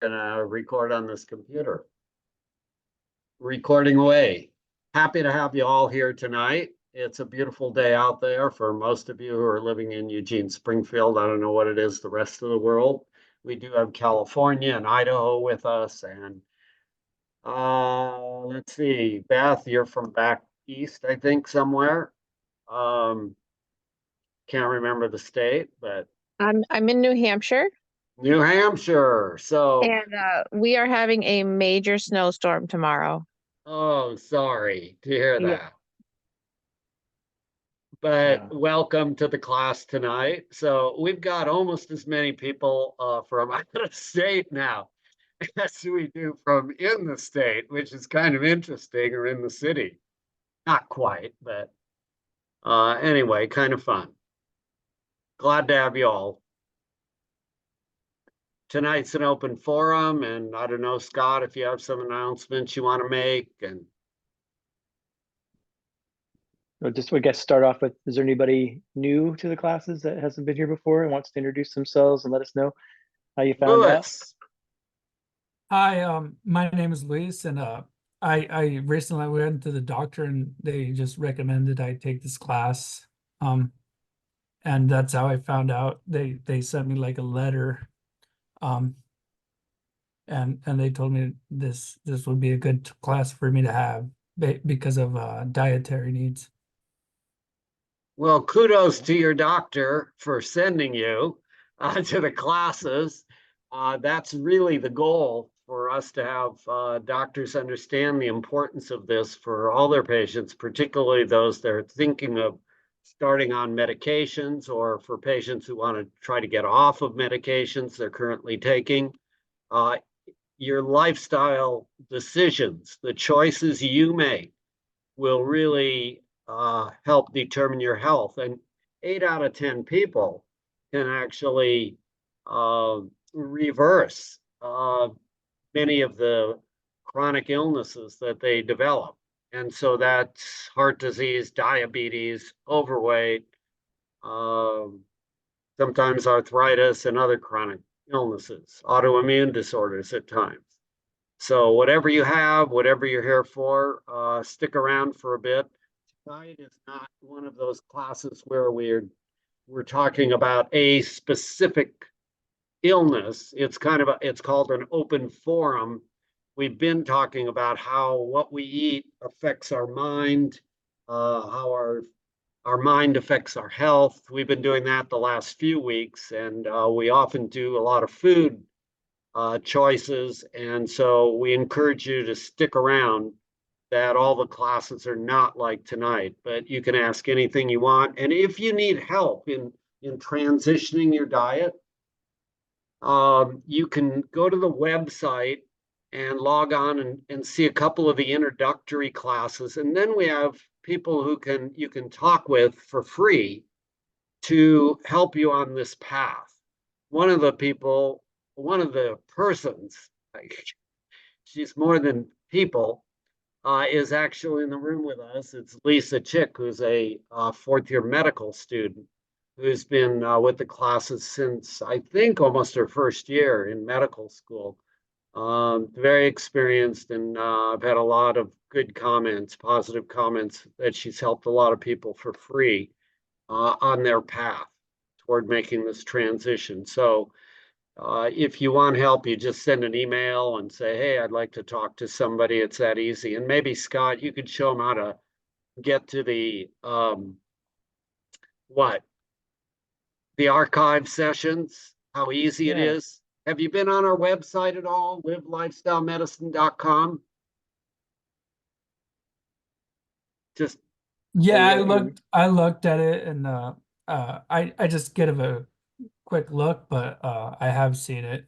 gonna record on this computer. Recording away. Happy to have you all here tonight. It's a beautiful day out there for most of you who are living in Eugene, Springfield. I don't know what it is the rest of the world. We do have California and Idaho with us. And let's see, Beth, you're from back east, I think, somewhere. Um, can't remember the state, but I'm in New Hampshire, New Hampshire. So, and we are having a major snowstorm tomorrow. oh, sorry to hear Yeah. that. But Yeah. welcome to the class tonight. So we've got almost as many people from out of state now as we do from in the state, which is kind of interesting, or in the city. Not quite, but anyway, kind of fun. Glad to have you all. Tonight's an open forum, and I don't know, Scott, if you have some announcements you want to make. And We'll just, I guess, start off with, is there anybody new to the classes that hasn't been here before and wants to introduce themselves and let us know how you found out? Louis. Hi, my name is Luis, and I recently went to the doctor and they just recommended I take this class. And that's how I found out. They sent me like a letter, and they told me this would be a good class for me to have because of dietary needs. Well, kudos to your doctor for sending you to the classes. That's really the goal, for us to have doctors understand the importance of this for all their patients, particularly those that are thinking of starting on medications, or for patients who want to try to get off of medications they're currently taking. Your lifestyle decisions, the choices you make, will really help determine your health. And 8 out of 10 people can actually reverse many of the chronic illnesses that they develop. And so that's heart disease, diabetes, overweight, sometimes arthritis and other chronic illnesses, autoimmune disorders at times. So whatever you have, whatever you're here for, stick around for a bit. Tonight is not one of those classes where we're talking about a specific illness. It's it's called an open forum. We've been talking about how what we eat affects our mind, how our mind affects our health. We've been doing that the last few weeks, and we often do a lot of food choices. And so we encourage you to stick around, that all the classes are not like tonight, but you can ask anything you want. And if you need help in transitioning your diet, you can go to the website and log on and see a couple of the introductory classes. And then we have people who you can talk with for free to help you on this path. One of the persons, she's more than people, is actually in the room with us. It's Lisa Chick, who's a fourth-year medical student, who's been with the classes since, I think, almost her first year in medical school. Very experienced, and I've had a lot of good comments, positive comments, that she's helped a lot of people for free on their path toward making this transition. So if you want help, you just send an email and say, hey, I'd like to talk to somebody. It's that easy. And maybe, Scott, you could show them how to get to the the archive sessions, how easy it is. Have you been on our website at all, livelifestylemedicine.com? Just Yeah, I looked at it, and I just give a quick look, but I have seen it.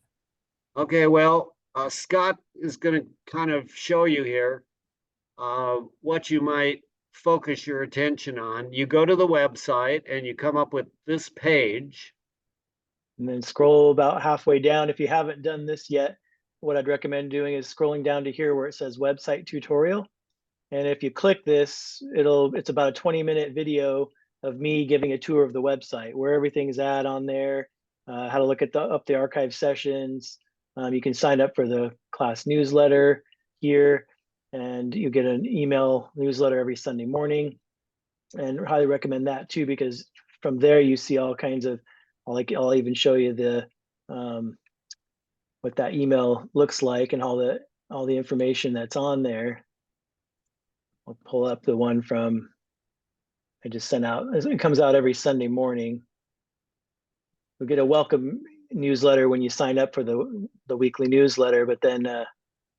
okay. Well, Scott is going to kind of show you here what you might focus your attention on. You go to the website and you come up with this page. And then scroll about halfway down. If you haven't done this yet, what I'd recommend doing is scrolling down to here where it says website tutorial. And if you click this, it's about a 20-minute video of me giving a tour of the website, where everything's at on there, how to look at up the archive sessions, You can sign up for the class newsletter here, and you get an email newsletter every Sunday morning. And highly recommend that too, because from there you see all kinds of, I'll even show you the what that email looks like and all the information that's on there. I'll pull up the one from I just sent out. It comes out every Sunday morning. You'll get a welcome newsletter when you sign up for the weekly newsletter, but then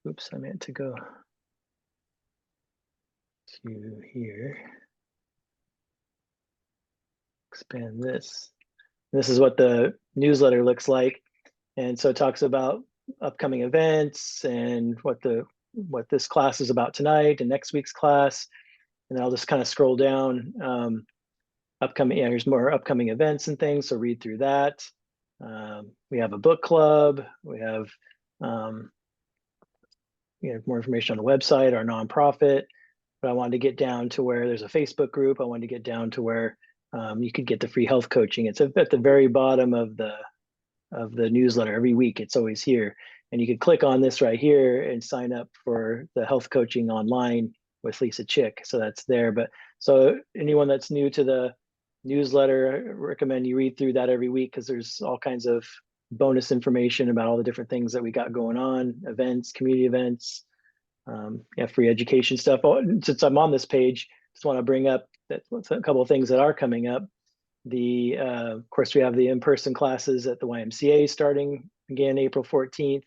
oops, I meant to go to here. Expand this. This is what the newsletter looks like. And so it talks about upcoming events and what this class is about tonight and next week's class. And then I'll just kind of scroll down. Here's more upcoming events and things. So read through that. We have a book club. We have more information on the website, our nonprofit. But I wanted to get down to where there's a Facebook group. I wanted to get down to where you could get the free health coaching. It's at the very bottom of the newsletter every week. It's always here. And you can click on this right here and sign up for the health coaching online with Lisa Chick. So that's there. But so anyone that's new to the newsletter, I recommend you read through that every week, because there's all kinds of bonus information about all the different things that we got going on, events, community events, free education stuff. Since I'm on this page, just want to bring up a couple of things that are coming up. Of course, we have the in-person classes at the YMCA starting again April 14th,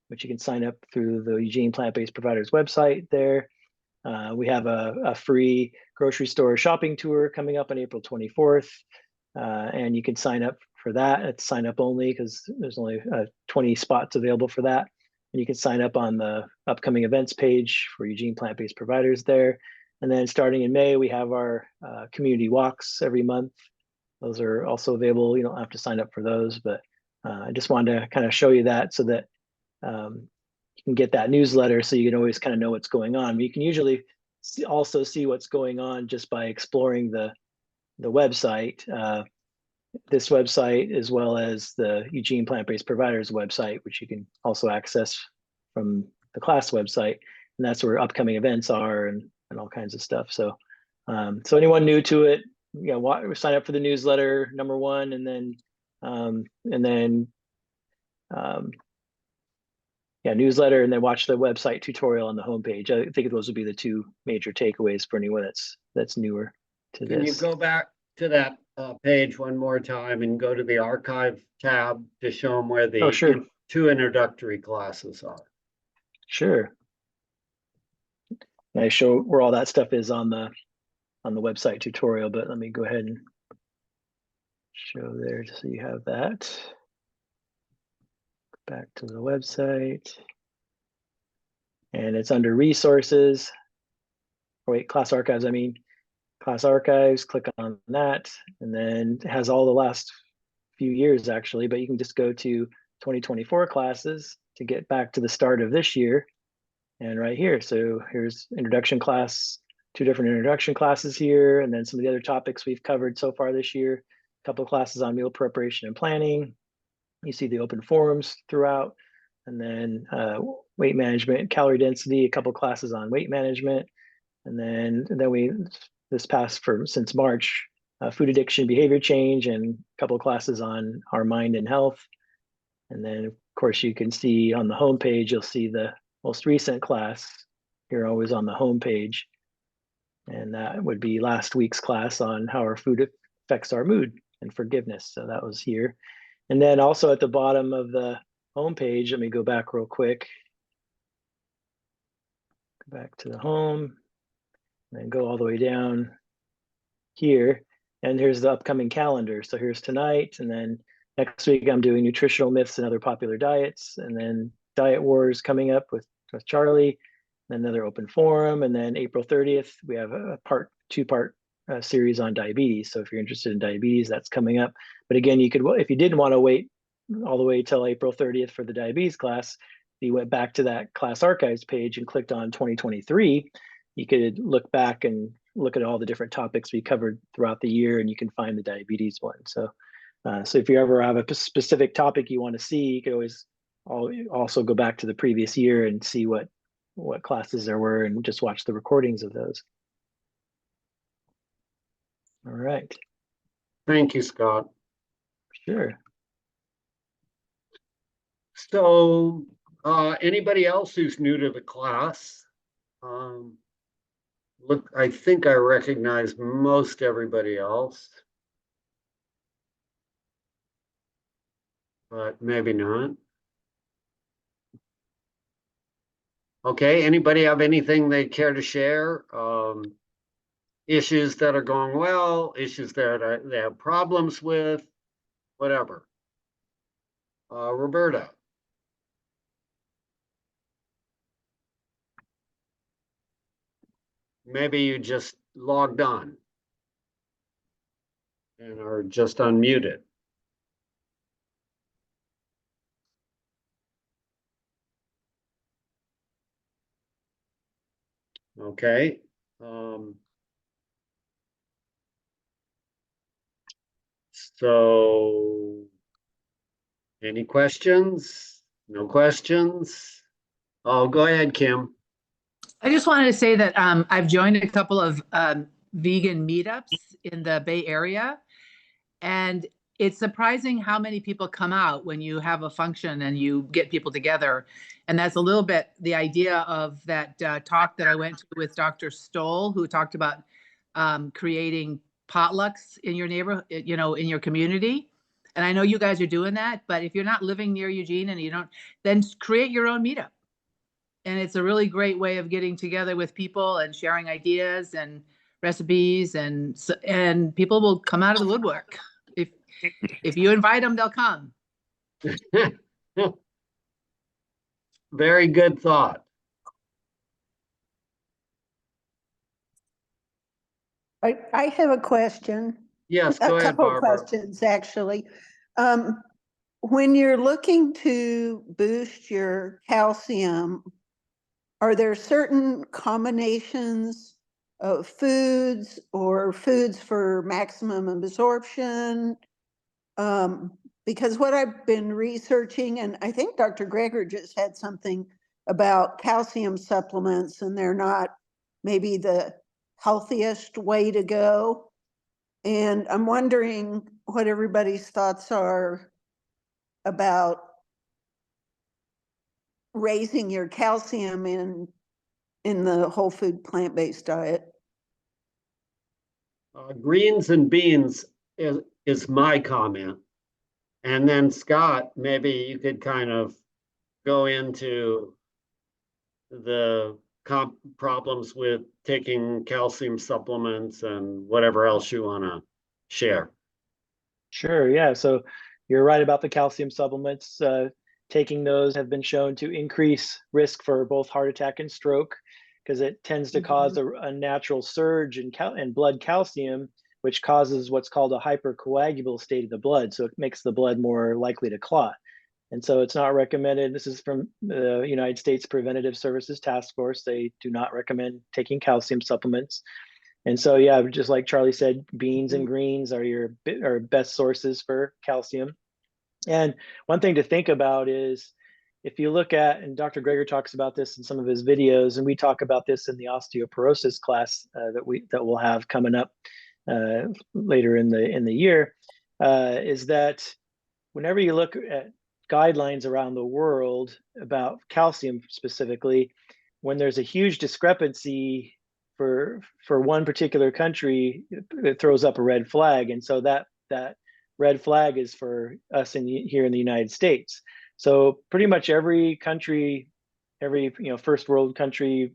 which you can sign up through the Eugene Plant-Based Providers website there. We have a free grocery store shopping tour coming up on April 24th, and you can sign up for that. It's sign up only, because there's only 20 spots available for that. And you can sign up on the upcoming events page for Eugene Plant-Based Providers there. And then starting in May, we have our community walks every month. Those are also available. You don't have to sign up for those, but I just wanted to kind of show you that so that you can get that newsletter, so you can always kind of know what's going on. But you can usually also see what's going on just by exploring the website, this website, as well as the Eugene Plant-Based Providers website, which you can also access from the class website. And that's where upcoming events are and all kinds of stuff. So, so anyone new to it, sign up for the newsletter, number one, and then newsletter, and then watch the website tutorial on the homepage. I think those would be the two major takeaways for anyone that's newer to this. Can you go back to that page one more time and go to the archive tab to show them where the two introductory classes are? Sure. And I show where all that stuff is on the website tutorial, but let me go ahead and show there so you have that. Back to the website, and it's under resources. Oh, wait, class archives. Class archives. Click on that, and then it has all the last few years actually. But you can just go to 2024 classes to get back to the start of this year, and right here. So here's introduction class, two different introduction classes here, and then some of the other topics we've covered so far this year. A couple of classes on meal preparation and planning. You see the open forums throughout, and then weight management, calorie density, a couple classes on weight management, and then we since March, food addiction, behavior change, and a couple of classes on our mind and health. And then of course you can see on the home page, you'll see the most recent class here, always on the home page, and that would be last week's class on how our food affects our mood and forgiveness. So that was here. And then also at the bottom of the homepage, let me go back real quick. Go back to the home, and then go all the way down here. And here's the upcoming calendar. So here's tonight, and then next week I'm doing nutritional myths and other popular diets, and then diet wars coming up with Charlie, and another open forum. And then April 30th, we have a two-part series on diabetes. So if you're interested in diabetes, that's coming up. But again, you could, if you didn't want to wait all the way till April 30th for the diabetes class, you went back to that class archives page and clicked on 2023, you could look back and look at all the different topics we covered throughout the year, and you can find the diabetes one. So, so if you ever have a specific topic you want to see, you can always also go back to the previous year and see what classes there were and just watch the recordings of those. All right, Thank you, Scott. sure. So, anybody else who's new to the class? Look, I think I recognize most everybody else, but maybe not. Okay, anybody have anything they care to share? Issues that are going well, issues that they have problems with, whatever. Roberta. Maybe you just logged on and are just unmuted. Okay. So any questions? No questions? Oh, go ahead, Kim. I just wanted to say that I've joined a couple of vegan meetups in the Bay Area, and it's surprising how many people come out when you have a function and you get people together. And that's a little bit the idea of that talk that I went to with Dr. Stoll, who talked about creating potlucks in your neighborhood, you know, in your community. And I know you guys are doing that, but if you're not living near Eugene and you don't, then create your own meetup. And it's a really great way of getting together with people and sharing ideas and recipes, and people will come out of the woodwork. If you invite them, they'll come. Very good thought. I have a question. Yes, go A ahead, couple of Barbara. questions, actually. When you're looking to boost your calcium, are there certain combinations of foods or foods for maximum absorption? Because what I've been researching, and I think Dr. Greger just had something about calcium supplements, and they're not maybe the healthiest way to go. And I'm wondering what everybody's thoughts are about raising your calcium in the whole food plant-based diet. Greens and beans is my comment. And then Scott, maybe you could kind of go into the problems with taking calcium supplements and whatever else you want to share. Sure, yeah. So you're right about the calcium supplements. Taking those have been shown to increase risk for both heart attack and stroke, because it tends to cause a natural surge in blood calcium, which causes what's called a hypercoagulable state of the blood. So it makes the blood more likely to clot. And so it's not recommended. This is from the United States Preventative Services Task Force. They do not recommend taking calcium supplements. And so, yeah, just like Charlie said, beans and greens are your best sources for calcium. And one thing to think about is, if you look at, and Dr. Greger talks about this in some of his videos, and we talk about this in the osteoporosis class that we'll have coming up later in the year, is that whenever you look at guidelines around the world about calcium specifically, when there's a huge discrepancy for one particular country, it throws up a red flag. And so that red flag is for us here in the United States. So pretty much every country, every first world country,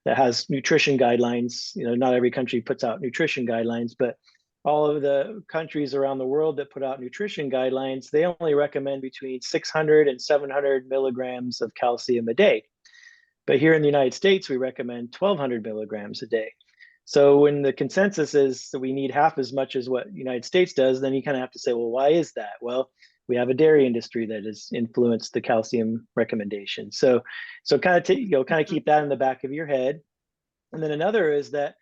that has nutrition guidelines, not every country puts out nutrition guidelines, but all of the countries around the world that put out nutrition guidelines, they only recommend between 600 and 700 milligrams of calcium a day. But here in the United States, we recommend 1,200 milligrams a day. So when the consensus is that we need half as much as what the United States does, then you kind of have to say, well, why is that? Well, we have a dairy industry that has influenced the calcium recommendation. So kind of keep that in the back of your head. And then another is that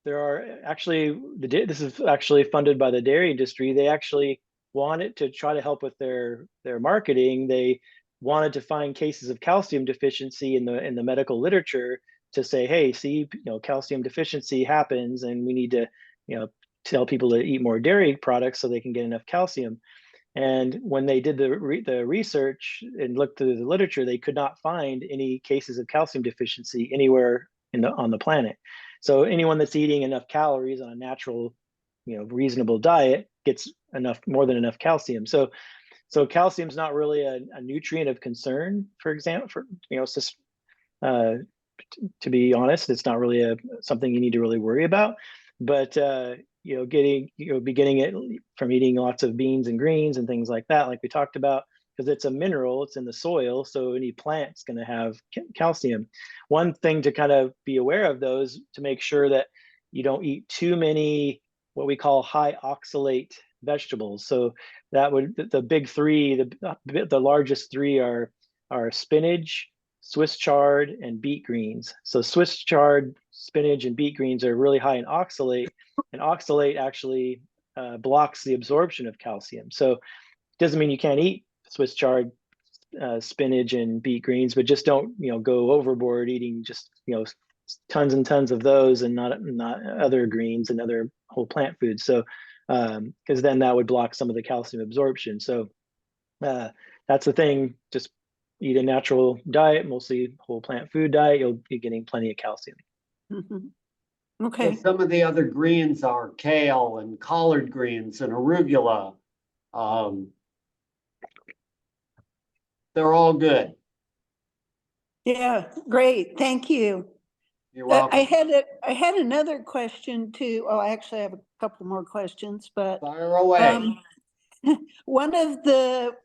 there are actually, this is actually funded by the dairy industry. They actually wanted to try to help with their marketing. They wanted to find cases of calcium deficiency in the medical literature to say, hey, see, calcium deficiency happens, and we need to, tell people to eat more dairy products so they can get enough calcium. And when they did the research and looked through the literature, they could not find any cases of calcium deficiency anywhere on the planet. So anyone that's eating enough calories on a natural, reasonable diet gets more than enough calcium. So calcium is not really a nutrient of concern, for example, to be honest, it's not really something you need to really worry about. But getting it from eating lots of beans and greens and things like that, like we talked about, because it's a mineral, it's in the soil, so any plant's going to have calcium. One thing to kind of be aware of, though, is to make sure that you don't eat too many what we call high oxalate vegetables. So that would, the big three, the largest three are spinach, Swiss chard, and beet greens. So Swiss chard, spinach, and beet greens are really high in oxalate, and oxalate actually blocks the absorption of calcium. So it doesn't mean you can't eat Swiss chard, spinach, and beet greens, but just don't go overboard eating just tons and tons of those and not other greens and other whole plant foods. So because then that would block some of the calcium absorption. So that's the thing. Just eat a natural diet, mostly whole plant food diet. You'll be getting plenty of calcium. Mhm. Yeah, Okay, some of the other greens are kale and collard greens and arugula. They're all good. yeah, great, thank you. You're welcome. I had another question too. Oh, actually, I have a couple more questions, but Fire away. one of the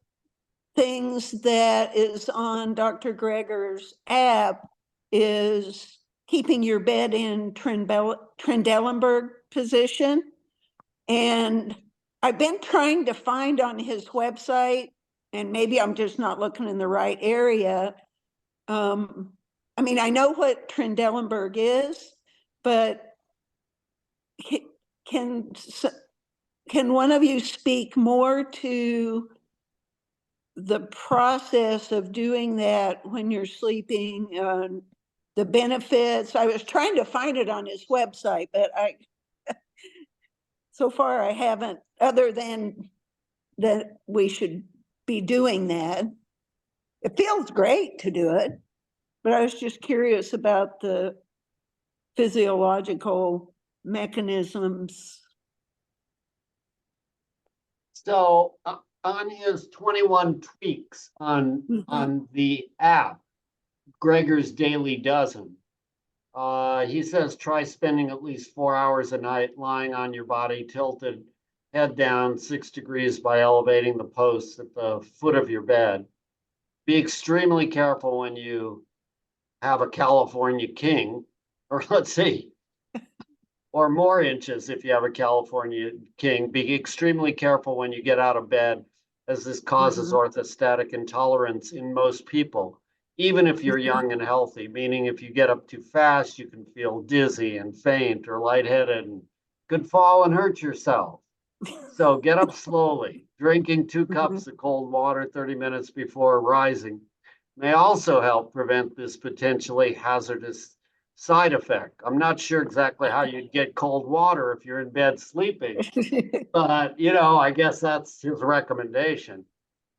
things that is on Dr. Greger's app is keeping your bed in Trendelenburg position. And I've been trying to find on his website, and maybe I'm just not looking in the right area. I mean, I know what Trendelenburg is, but can one of you speak more to the process of doing that when you're sleeping, the benefits? I was trying to find it on his website, but so far I haven't, other than that we should be doing that. It feels great to do it, but I was just curious about the physiological mechanisms. So on his 21 tweaks on the app, Greger's Daily Dozen, he says try spending at least 4 hours a night lying on your body, tilted, head down 6 degrees by elevating the posts at the foot of your bed. Be extremely careful when you have a California king, or let's see, or more inches if you have a California king. Be extremely careful when you get out of bed, as this causes orthostatic intolerance in most people, even if you're young and healthy, meaning if you get up too fast, you can feel dizzy and faint or lightheaded and could fall and hurt yourself. So get up slowly. Drinking 2 cups of cold water 30 minutes before rising may also help prevent this potentially hazardous side effect. I'm not sure exactly how you'd get cold water if you're in bed sleeping, but I guess that's his recommendation.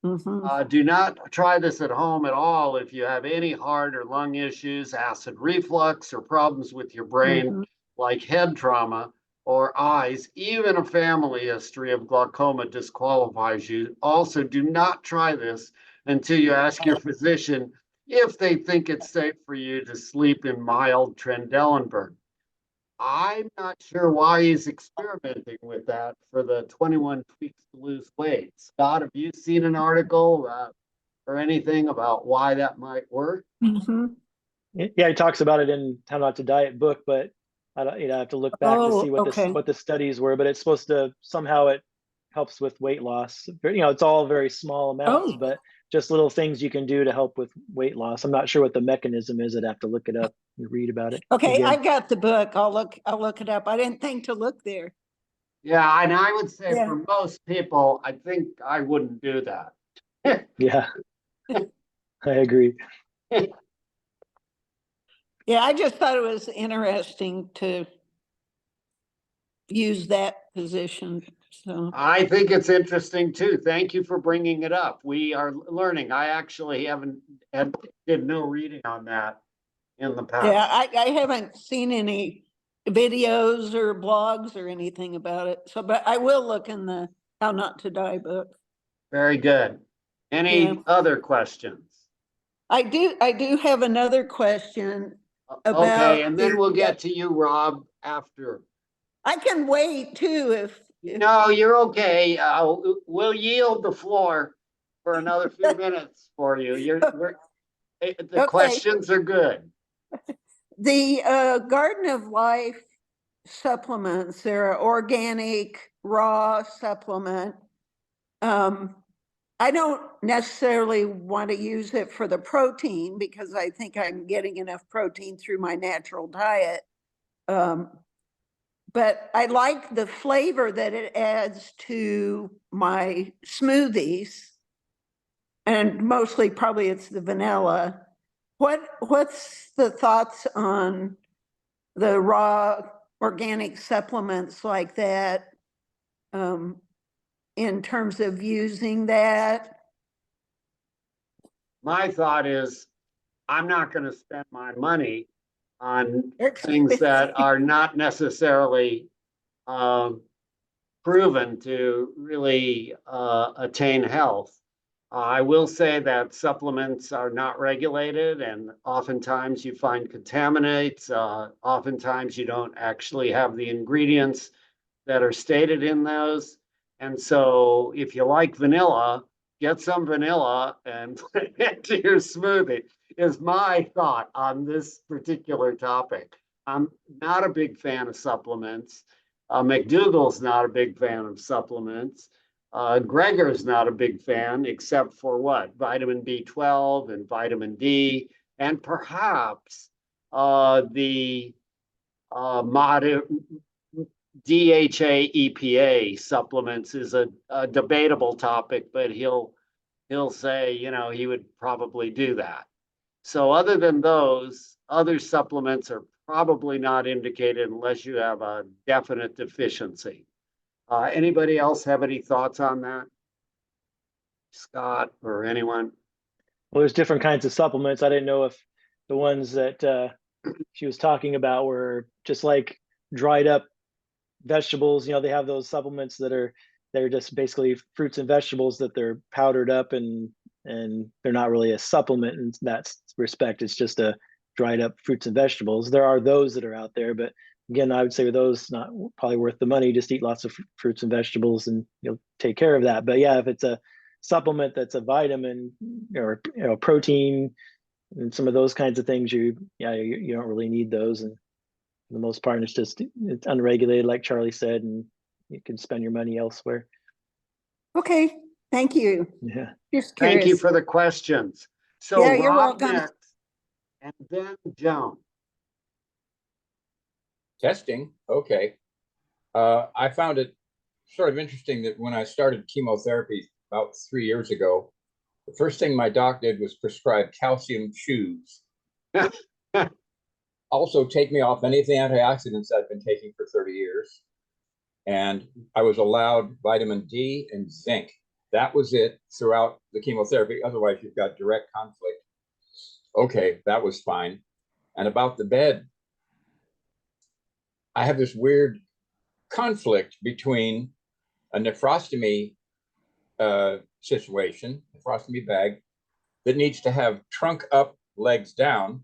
Do not try this at home at all if you have any heart or lung issues, acid reflux, or problems with your brain, like head trauma or eyes. Even a family history of glaucoma disqualifies you. Also, do not try this until you ask your physician if they think it's safe for you to sleep in mild Trendelenburg. I'm not sure why he's experimenting with that for the 21 tweaks to lose weight. Scott, have you seen an article or anything about why that might work? Yeah, he talks about it in How Not to Diet book, but I have to look back to see what the studies were. But it's supposed to somehow it helps with weight loss. It's all very small amounts, but just little things you can do to help with weight loss. I'm not sure what the mechanism is. I'd have to look it up and read about it. Okay, again. I've got the book. I'll look it up. I didn't think to look there. Yeah, and I would say Yeah. for most people, I think I wouldn't do that. Yeah, I agree. Yeah, I just thought it was interesting to use that position, so. I think it's interesting too. Thank you for bringing it up. We are learning. I actually did no reading on that in the Yeah, past. I haven't seen any videos or blogs or anything about it, so, but I will look in the How Not to Die book. Very good. Yeah. Any other questions? I do have another question Okay, about and then the- we'll get to you, Rob, after. I can wait too if, No, you're okay. We'll yield the floor for another few minutes for you. The Okay. questions are good. the Garden of Life supplements, they're organic, raw supplement. I don't necessarily want to use it for the protein because I think I'm getting enough protein through my natural diet. But I like the flavor that it adds to my smoothies. And mostly probably it's the vanilla. What's the thoughts on the raw organic supplements like that, in terms of using that? My thought is, I'm not going to spend my money on They're things that expensive. are not necessarily proven to really attain health. I will say that supplements are not regulated, and oftentimes you find contaminants. Oftentimes you don't actually have the ingredients that are stated in those. And so if you like vanilla, get some vanilla and put it into your smoothie, is my thought on this particular topic. I'm not a big fan of supplements. McDougall's not a big fan of supplements. Gregor's not a big fan, except for what? Vitamin B12 and vitamin D, and perhaps the DHA EPA supplements is a debatable topic, but he'll say, he would probably do that. So other than those, other supplements are probably not indicated unless you have a definite deficiency. Anybody else have any thoughts on that? Scott or anyone? Well, there's different kinds of supplements. I didn't know if the ones that she was talking about were just like dried up vegetables. They have those supplements they're just basically fruits and vegetables that they're powdered up and they're not really a supplement in that respect. It's just a dried up fruits and vegetables. There are those that are out there, but again, I would say those not probably worth the money. Just eat lots of fruits and vegetables and you'll take care of that. But yeah, if it's a supplement that's a vitamin or protein and some of those kinds of things, you don't really need those. And for the most part, it's unregulated, like Charlie said, and you can spend your money elsewhere. Okay, thank you. Yeah. Just Thank you curious. for the questions. So Yeah, you're Rob welcome. next, and then Joan. Testing, okay. I found it sort of interesting that when I started chemotherapy about 3 years ago, the first thing my doc did was prescribe calcium chews. Also take me off any of the antioxidants I've been taking for 30 years. And I was allowed vitamin D and zinc. That was it throughout the chemotherapy. Otherwise, you've got direct conflict. Okay, that was fine. And about the bed, I have this weird conflict between a nephrostomy situation, nephrostomy bag, that needs to have trunk up, legs down.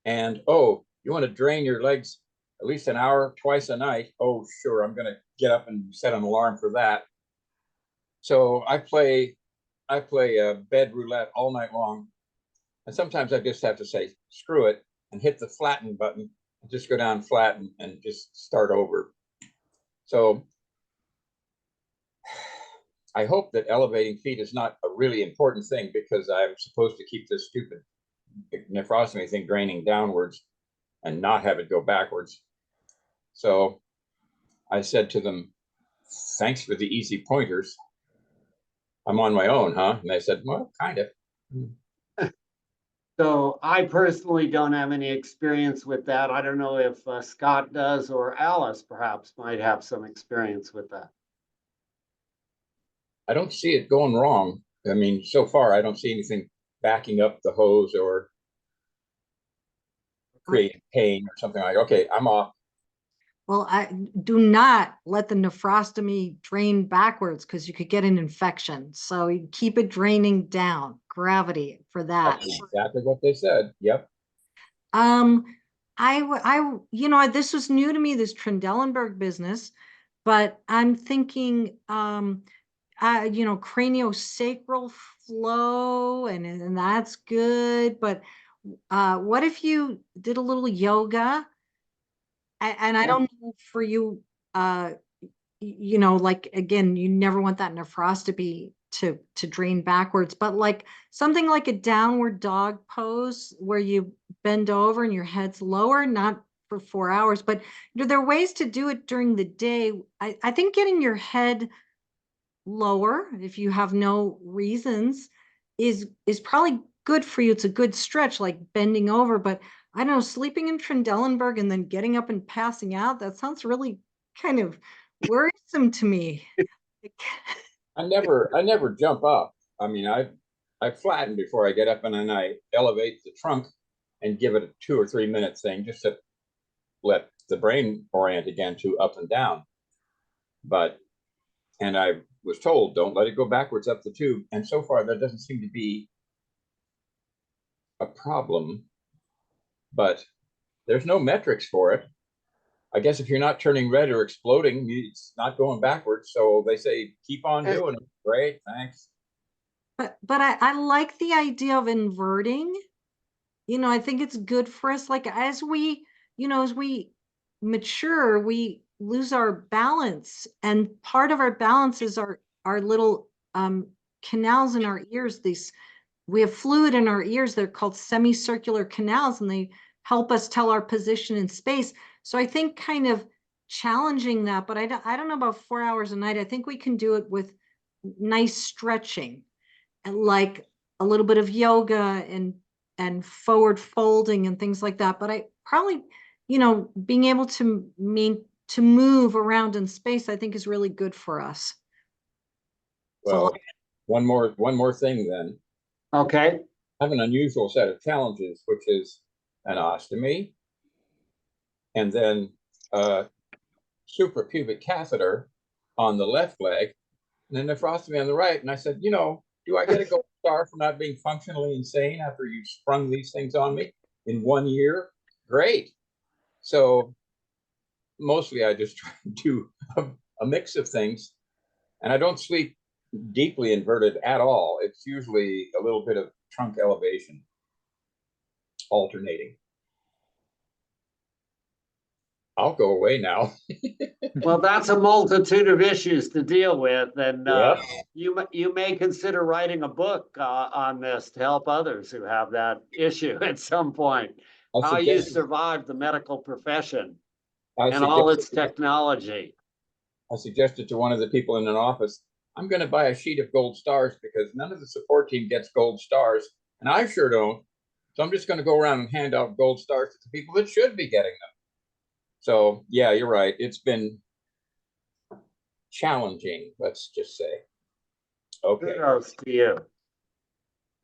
And, oh, you want to drain your legs at least an hour twice a night? Oh, sure, I'm going to get up and set an alarm for that. So I play bed roulette all night long. And sometimes I just have to say, screw it, and hit the flatten button and just go down flat and just start over. So I hope that elevating feet is not a really important thing, because I'm supposed to keep this stupid nephrostomy thing draining downwards and not have it go backwards. So I said to them, thanks for the easy pointers. I'm on my own, huh? And they said, well, kind of. So I personally don't have any experience with that. I don't know if Scott does or Alice perhaps might have some experience with that. I don't see it going wrong. I mean, so far, I don't see anything backing up the hose or creating pain or something like, okay, I'm off. Well, I do not let the nephrostomy drain backwards because you could get an infection. So you keep it draining down, gravity for that. That's exactly what they said. Yep. You know, this was new to me, this Trendelenburg business, but I'm thinking, you know, craniosacral flow and that's good. But what if you did a little yoga? And I don't know for you, you know, like, again, you never want that nephrostomy to drain backwards, but like something like a downward dog pose where you bend over and your head's lower, not for 4 hours, but you know, there are ways to do it during the day. I think getting your head lower, if you have no reasons, is probably good for you. It's a good stretch, like bending over, but I don't know, sleeping in Trendelenburg and then getting up and passing out, that sounds really kind of worrisome to me. I never jump up. I mean, I flatten before I get up, and then I elevate the trunk and give it a 2 or 3 minute thing just to let the brain orient again to up and down. And I was told, don't let it go backwards up the tube. And so far, that doesn't seem to be a problem, but there's no metrics for it. I guess if you're not turning red or exploding, it's not going backwards. So they say, keep on doing it. Great, thanks. But I like the idea of inverting. You know, I think it's good for us. Like as we, you know, as we mature, we lose our balance. And part of our balance is our little canals in our ears. We have fluid in our ears. They're called semicircular canals, and they help us tell our position in space. So I think kind of challenging that, but I don't know about 4 hours a night. I think we can do it with nice stretching and like a little bit of yoga and forward folding and things like that. But I probably, you know, being able to move around in space, I think is really good for us. Well, one more thing then. Okay. I have an unusual set of challenges, which is an ostomy, and then a suprapubic catheter on the left leg, and then nephrostomy on the right. And I said, you know, do I get a gold star for not being functionally insane after you sprung these things on me in 1 year? Great. So mostly I just try to do a mix of things, and I don't sleep deeply inverted at all. It's usually a little bit of trunk elevation alternating. I'll go away now. Well, that's a multitude of issues to deal with, and Yep. you may consider writing a book on this to help others who have that issue at some point. How you survive the medical profession and all its technology. I suggested to one of the people in an office, I'm going to buy a sheet of gold stars because none of the support team gets gold stars, and I sure don't. So I'm just going to go around and hand out gold stars to the people that should be getting them. So yeah, you're right. It's been challenging, let's just say. Okay. Kudos to you.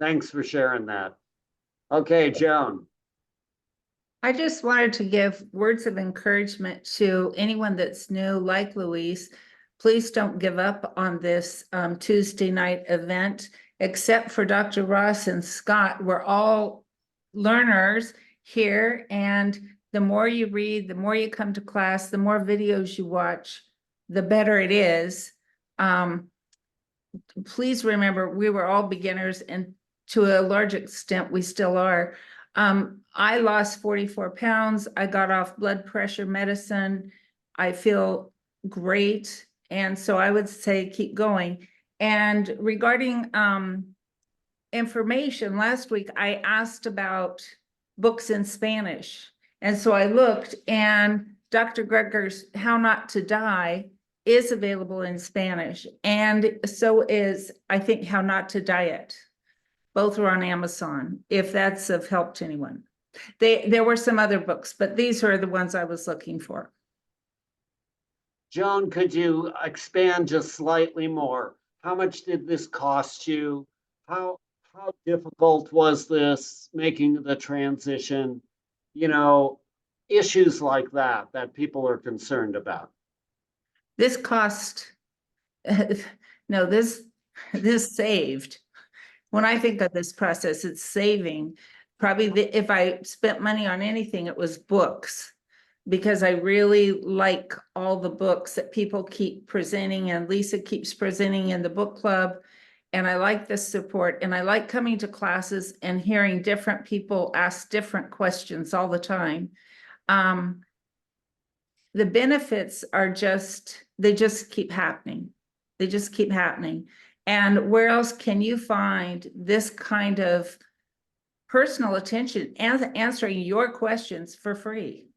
Thanks for sharing that. Okay, Joan. I just wanted to give words of encouragement to anyone that's new, like Louise. Please don't give up on this Tuesday night event, except for Dr. Ross and Scott. We're all learners here, and the more you read, the more you come to class, the more videos you watch, the better it is. Please remember, we were all beginners, and to a large extent, we still are. I lost 44 pounds. I got off blood pressure medicine. I feel great. And so I would say keep going. And regarding information, last week I asked about books in Spanish. And so I looked, and Dr. Greger's How Not to Die is available in Spanish, and so is, I think, How Not to Diet. Both are on Amazon, if that's of help to anyone. There were some other books, but these are the ones I was looking for. Joan, could you expand just slightly more? How much did this cost you? How difficult was this making the transition? You know, issues like that people are concerned about. This cost, no, this saved. When I think of this process, it's saving. Probably if I spent money on anything, it was books, because I really like all the books that people keep presenting, and Lisa keeps presenting in the book club. And I like this support, and I like coming to classes and hearing different people ask different questions all the time. The benefits are they just keep happening. They just keep happening. And where else can you find this kind of personal attention and answering your questions for free?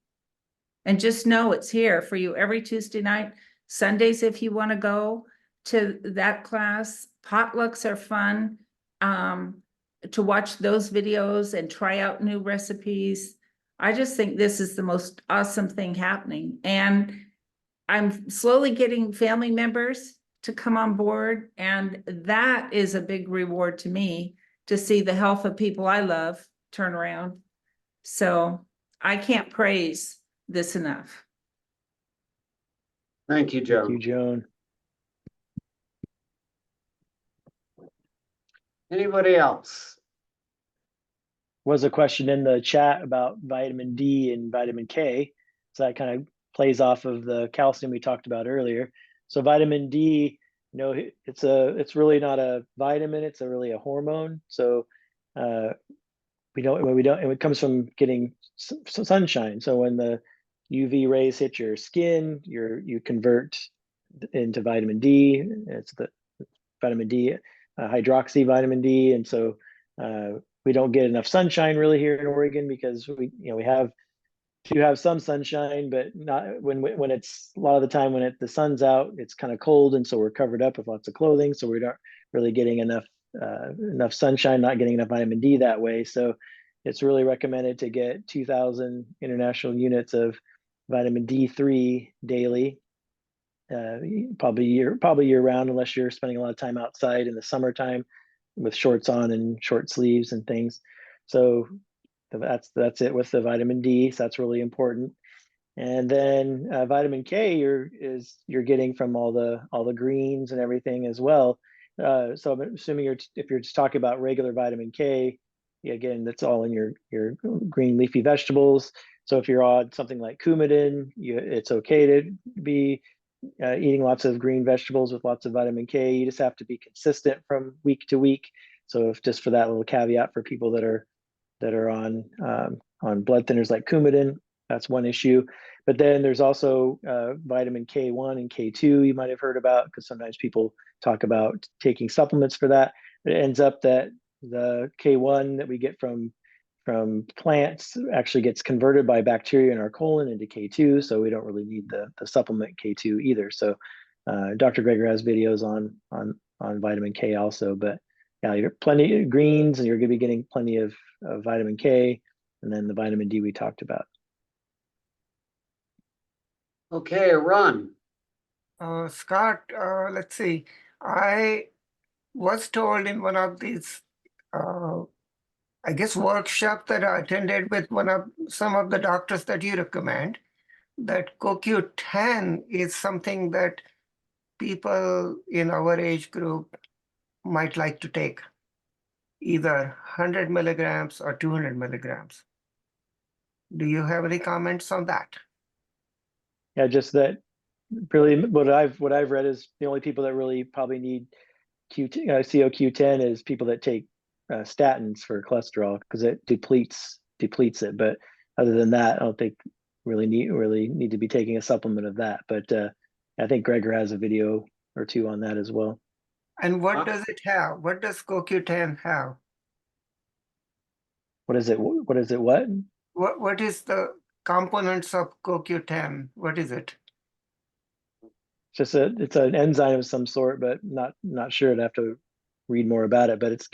And just know it's here for you every Tuesday night, Sundays if you want to go to that class. Potlucks are fun, to watch those videos and try out new recipes. I just think this is the most awesome thing happening. And I'm slowly getting family members to come on board. And that is a big reward to me, to see the health of people I love turn around. So I can't praise this enough. Thank you, Joan. Thank you, Joan. Anybody else? Was a question in the chat about vitamin D and vitamin K. So that kind of plays off of the calcium we talked about earlier. So vitamin D, you know, it's really not a vitamin, it's really a hormone. So it comes from getting sunshine. So when the UV rays hit your skin, you convert into vitamin D. It's the vitamin D, hydroxy vitamin D. And so we don't get enough sunshine really here in Oregon, because we have some sunshine, but not when it's a lot of the time when the sun's out, it's kind of cold, and so we're covered up with lots of clothing, so we're not really getting enough sunshine, not getting enough vitamin D that way. So it's really recommended to get 2,000 international units of vitamin D3 daily, probably year round, unless you're spending a lot of time outside in the summertime with shorts on and short sleeves and things. So that's it with the vitamin D. So that's really important. And then vitamin K you're getting from all the greens and everything as well. So I'm assuming if you're just talking about regular vitamin K, again, that's all in your green leafy vegetables. So if you're on something like Coumadin, it's okay to be eating lots of green vegetables with lots of vitamin K. You just have to be consistent from week to week. So if just for that little caveat for people that are on blood thinners like Coumadin, that's one issue. But then there's also vitamin K1 and K2 you might have heard about, because sometimes people talk about taking supplements for that. It ends up that the K1 that we get from plants actually gets converted by bacteria in our colon into K2, so we don't really need the supplement K2 either. So Dr. Greger has videos on vitamin K also, but yeah, you're plenty of greens, and you're going to be getting plenty of vitamin K, and then the vitamin D we talked about. Okay, Ron. Scott, let's see. I was told in one of these, I guess, workshop that I attended with some of the doctors that you recommend, that CoQ10 is something that people in our age group might like to take, either 100 milligrams or 200 milligrams. Do you have any comments on that? Yeah, just that really what I've read is the only people that really probably need CoQ10 is people that take statins for cholesterol, because it depletes it. But other than that, I don't think really need to be taking a supplement of that. But I think Greger has a video or two on that as well. And what does it have? What does CoQ10 have? What is it? What is it? What is the components of CoQ10? What is it? it's an enzyme of some sort, but not sure. I'd have to read more about it. But it's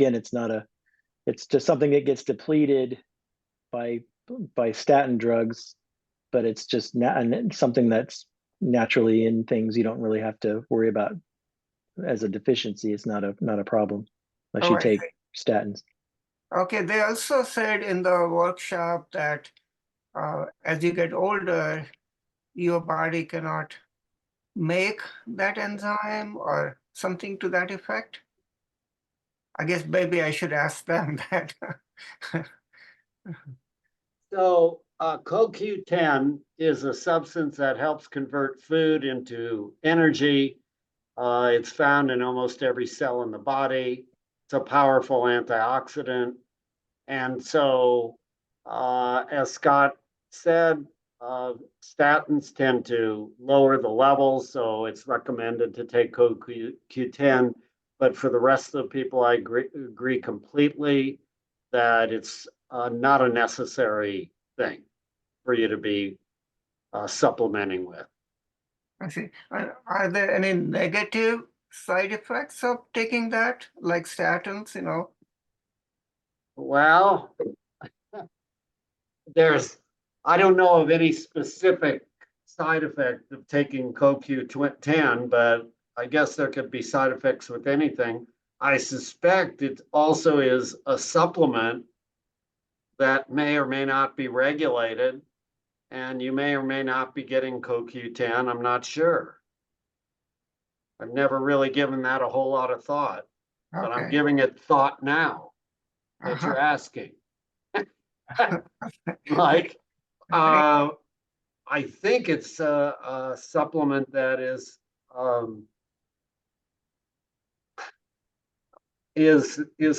just something that gets depleted by statin drugs, but it's just something that's naturally in things you don't really have to worry about as a deficiency. It's not a problem unless Oh, you I take see. statins. Okay, they also said in the workshop that as you get older, your body cannot make that enzyme or something to that effect. I guess maybe I should ask them that. So CoQ10 is a substance that helps convert food into energy. It's found in almost every cell in the body. It's a powerful antioxidant. And so, as Scott said, statins tend to lower the levels, so it's recommended to take CoQ10. But for the rest of the people, I agree completely that it's not a necessary thing for you to be supplementing with. I see. Are there any negative side effects of taking that, like statins, you know? Well, I don't know of any specific side effect of taking CoQ10, but I guess there could be side effects with anything. I suspect it also is a supplement that may or may not be regulated, and you may or may not be getting CoQ10. I'm not sure. I've never really given that a whole lot of thought, but I'm Okay. giving it thought now that you're asking. Like, I think it's a supplement that is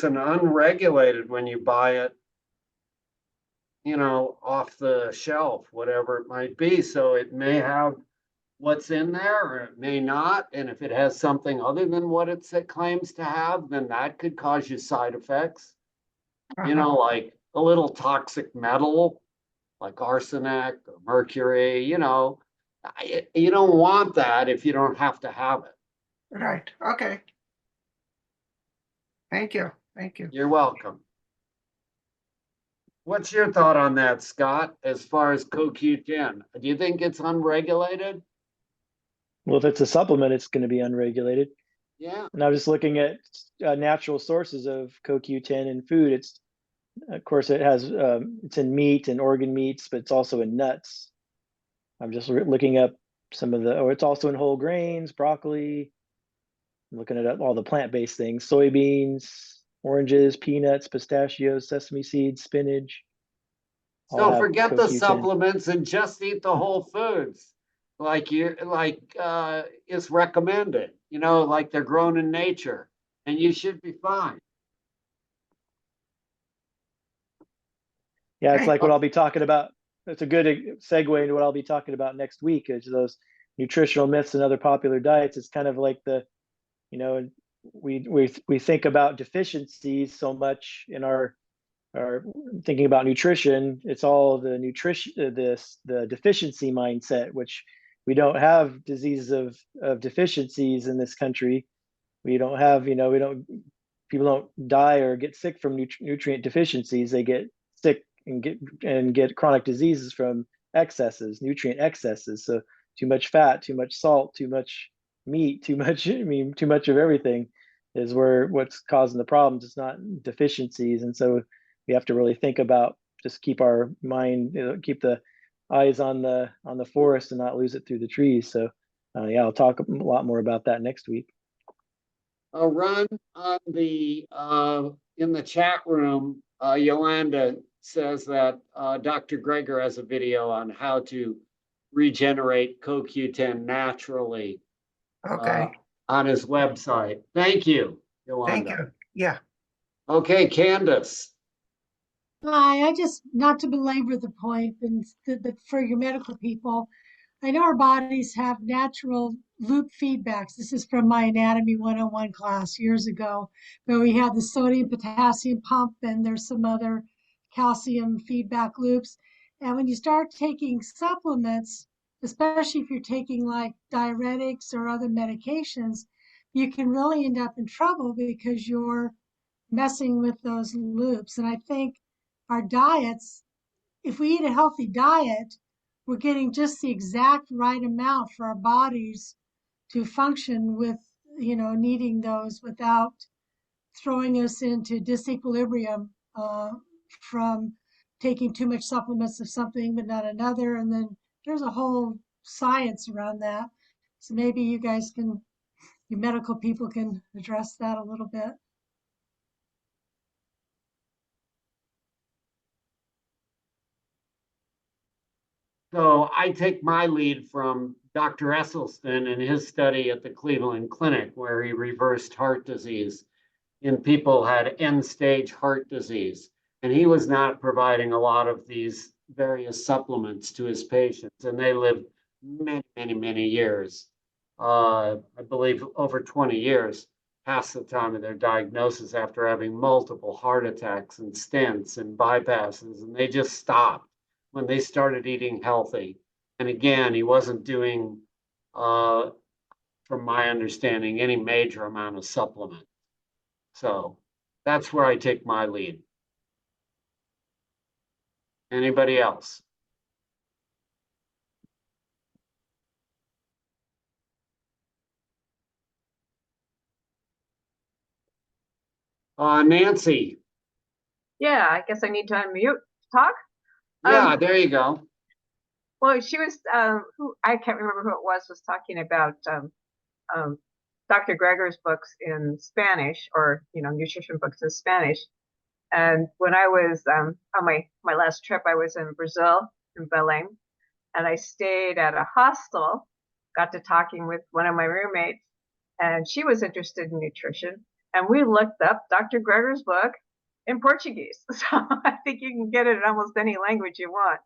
an unregulated when you buy it, you know, off the shelf, whatever it might be. So it may have what's in there, or it may not. And if it has something other than what it claims to have, then that could cause you side effects. You know, like a little toxic metal, like arsenic or mercury, you know, you don't want that if you don't have to have it. Right. Okay. Thank you. Thank you. You're welcome. What's your thought on that, Scott, as far as CoQ10? Do you think it's unregulated? Well, if it's a supplement, it's going to be unregulated. Yeah. And I was just looking at natural sources of CoQ10 in food. It's, of course, it's in meat and organ meats, but it's also in nuts. I'm just looking up some of it's also in whole grains, broccoli. I'm looking at all the plant-based things: soybeans, oranges, peanuts, pistachios, sesame seeds, spinach. So forget the supplements and just eat the whole foods like is recommended, you know, like they're grown in nature, and you should be fine. Yeah, it's like what I'll be talking about. It's a good segue into what I'll be talking about next week, is those nutritional myths and other popular diets. It's kind of like you know, we think about deficiencies so much in our thinking about nutrition. It's all the the deficiency mindset, which we don't have diseases of deficiencies in this country. We don't have, you know, people don't die or get sick from nutrient deficiencies. They get sick and get chronic diseases from nutrient excesses. So too much fat, too much salt, too much meat, too much of everything is what's causing the problems. It's not deficiencies. And so we have to really think about, just keep our mind, you know, keep the eyes on the forest and not lose it through the trees. So yeah, I'll talk a lot more about that next week. Run on in the chat room, Yolanda says that Dr. Greger has a video on how to regenerate CoQ10 naturally. Okay. On his website. Thank you, Yolanda. Thank you. Yeah. Okay, Candace. Hi, I just, not to belabor the point, but for your medical people, I know our bodies have natural loop feedbacks. This is from my Anatomy 101 class years ago, where we had the sodium potassium pump, and there's some other calcium feedback loops. And when you start taking supplements, especially if you're taking like diuretics or other medications, you can really end up in trouble because you're messing with those loops. And I think our diets, if we eat a healthy diet, we're getting just the exact right amount for our bodies to function with, needing those without throwing us into disequilibrium from taking too much supplements of something but not another. And then there's a whole science around that. So maybe you guys can, you medical people can address that a little bit. So I take my lead from Dr. Esselstyn and his study at the Cleveland Clinic, where he reversed heart disease in people who had end-stage heart disease. And he was not providing a lot of these various supplements to his patients, and they lived many, many, many years. I believe over 20 years past the time of their diagnosis after having multiple heart attacks and stents and bypasses, and they just stopped when they started eating healthy. And again, he wasn't doing, from my understanding, any major amount of supplement. So that's where I take my lead. Anybody else? Nancy. Yeah, I guess I need to unmute to talk. Yeah, there you go. Well, she was, who I can't remember who it was talking about Dr. Greger's books in Spanish, or nutrition books in Spanish. And when I was on my last trip, I was in Brazil, in Belém, and I stayed at a hostel. Got to talking with one of my roommates, and she was interested in nutrition. And we looked up Dr. Greger's book in Portuguese. So I think you can get it in almost any language you want.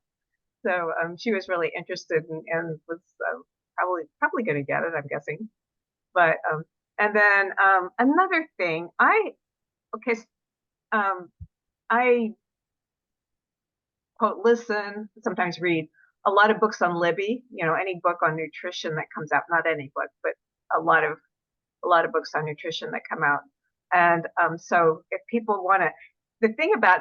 So she was really interested and was probably going to get it, I'm guessing. But and then another thing, I quote, listen, sometimes read a lot of books on Libby. Any book on nutrition that comes out, not any book, but a lot of books on nutrition that come out. And so if people want to, the thing about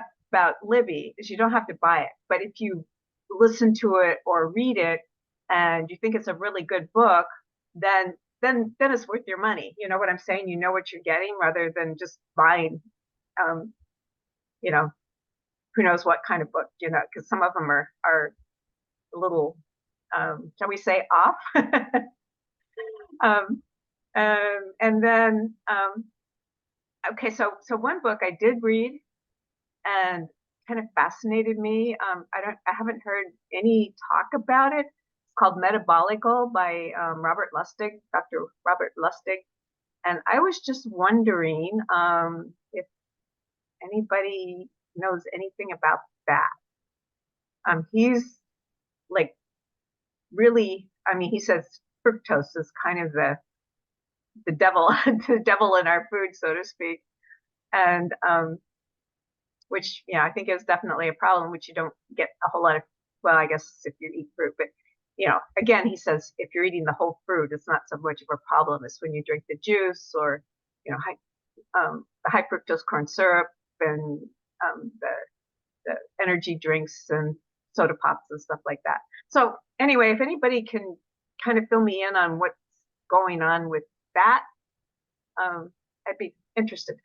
Libby is you don't have to buy it, but if you listen to it or read it and you think it's a really good book, then it's worth your money. You know what I'm saying? You know what you're getting rather than just buying, who knows what kind of book, because some of them are a little, shall we say, off. And then, okay, so one book I did read and kind of fascinated me. I haven't heard any talk about it. It's called Metabolical by Robert Lustig, Dr. Robert Lustig. And I was just wondering if anybody knows anything about that. He's like really, he says fructose is kind of the devil, the devil in our food, so to speak. And which, I think is definitely a problem, which you don't get a whole lot of, well, I guess if you eat fruit, but again, he says, if you're eating the whole fruit, it's not so much of a problem as when you drink the juice or, the high fructose corn syrup and the energy drinks and soda pops and stuff like that. So anyway, if anybody can kind of fill me in on what's going on with that, I'd be interested.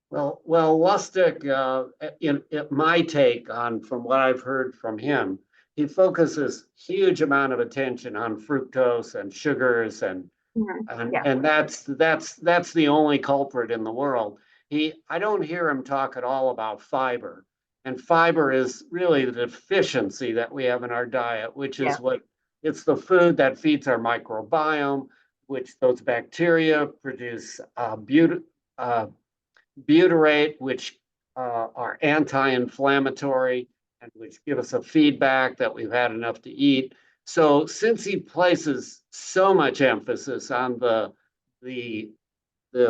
Well, Lustig, in my take on from what I've heard from him, he focuses huge amount of attention on fructose and sugars and that's the only culprit in the world. I don't hear him talk at all about fiber, and fiber is really the deficiency that we have in our diet, which is it's the food that feeds our microbiome, which those bacteria produce butyrate, which are anti-inflammatory and which give us a feedback that we've had enough to eat. So since he places so much emphasis on the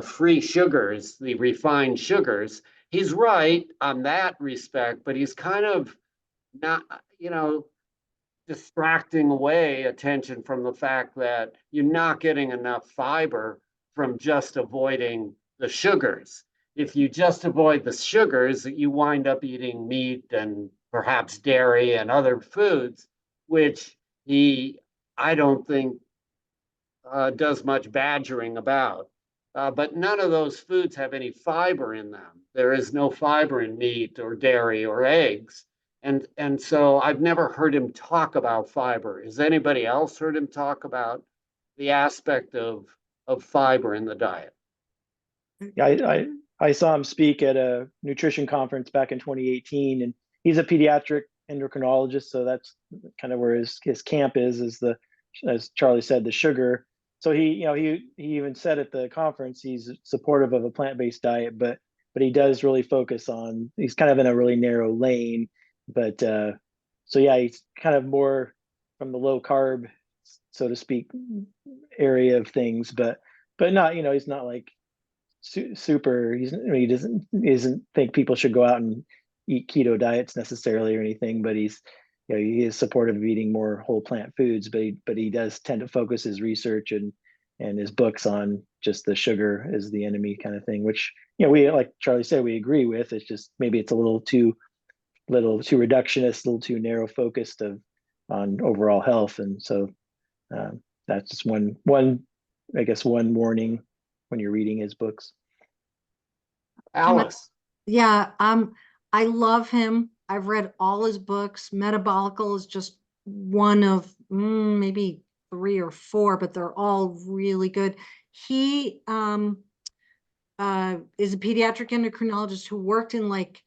free sugars, the refined sugars, he's right on that respect, but he's kind of not, distracting away attention from the fact that you're not getting enough fiber from just avoiding the sugars. If you just avoid the sugars, you wind up eating meat and perhaps dairy and other foods, which I don't think does much badgering about. But none of those foods have any fiber in them. There is no fiber in meat or dairy or eggs. And so I've never heard him talk about fiber. Has anybody else heard him talk about the aspect of fiber in the diet? Yeah, I saw him speak at a nutrition conference back in 2018, and he's a pediatric endocrinologist, so that's kind of where his camp is the, as Charlie said, the sugar. So he even said at the conference he's supportive of a plant-based diet, but he does really focus on, he's kind of in a really narrow lane. But so yeah, he's kind of more from the low carb, so to speak, area of things, but not, he's not like super, he doesn't think people should go out and eat keto diets necessarily or anything, but he is supportive of eating more whole plant foods, but he does tend to focus his research and his books on just the sugar is the enemy kind of thing, which we, like Charlie said, we agree with. It's just maybe it's a little too reductionist, a little too narrow focused on overall health. And so that's just one warning when you're reading his books. Alice. Yeah, I love him. I've read all his books. Metabolical is just one of maybe 3 or 4, but they're all really good. He is a pediatric endocrinologist who worked in like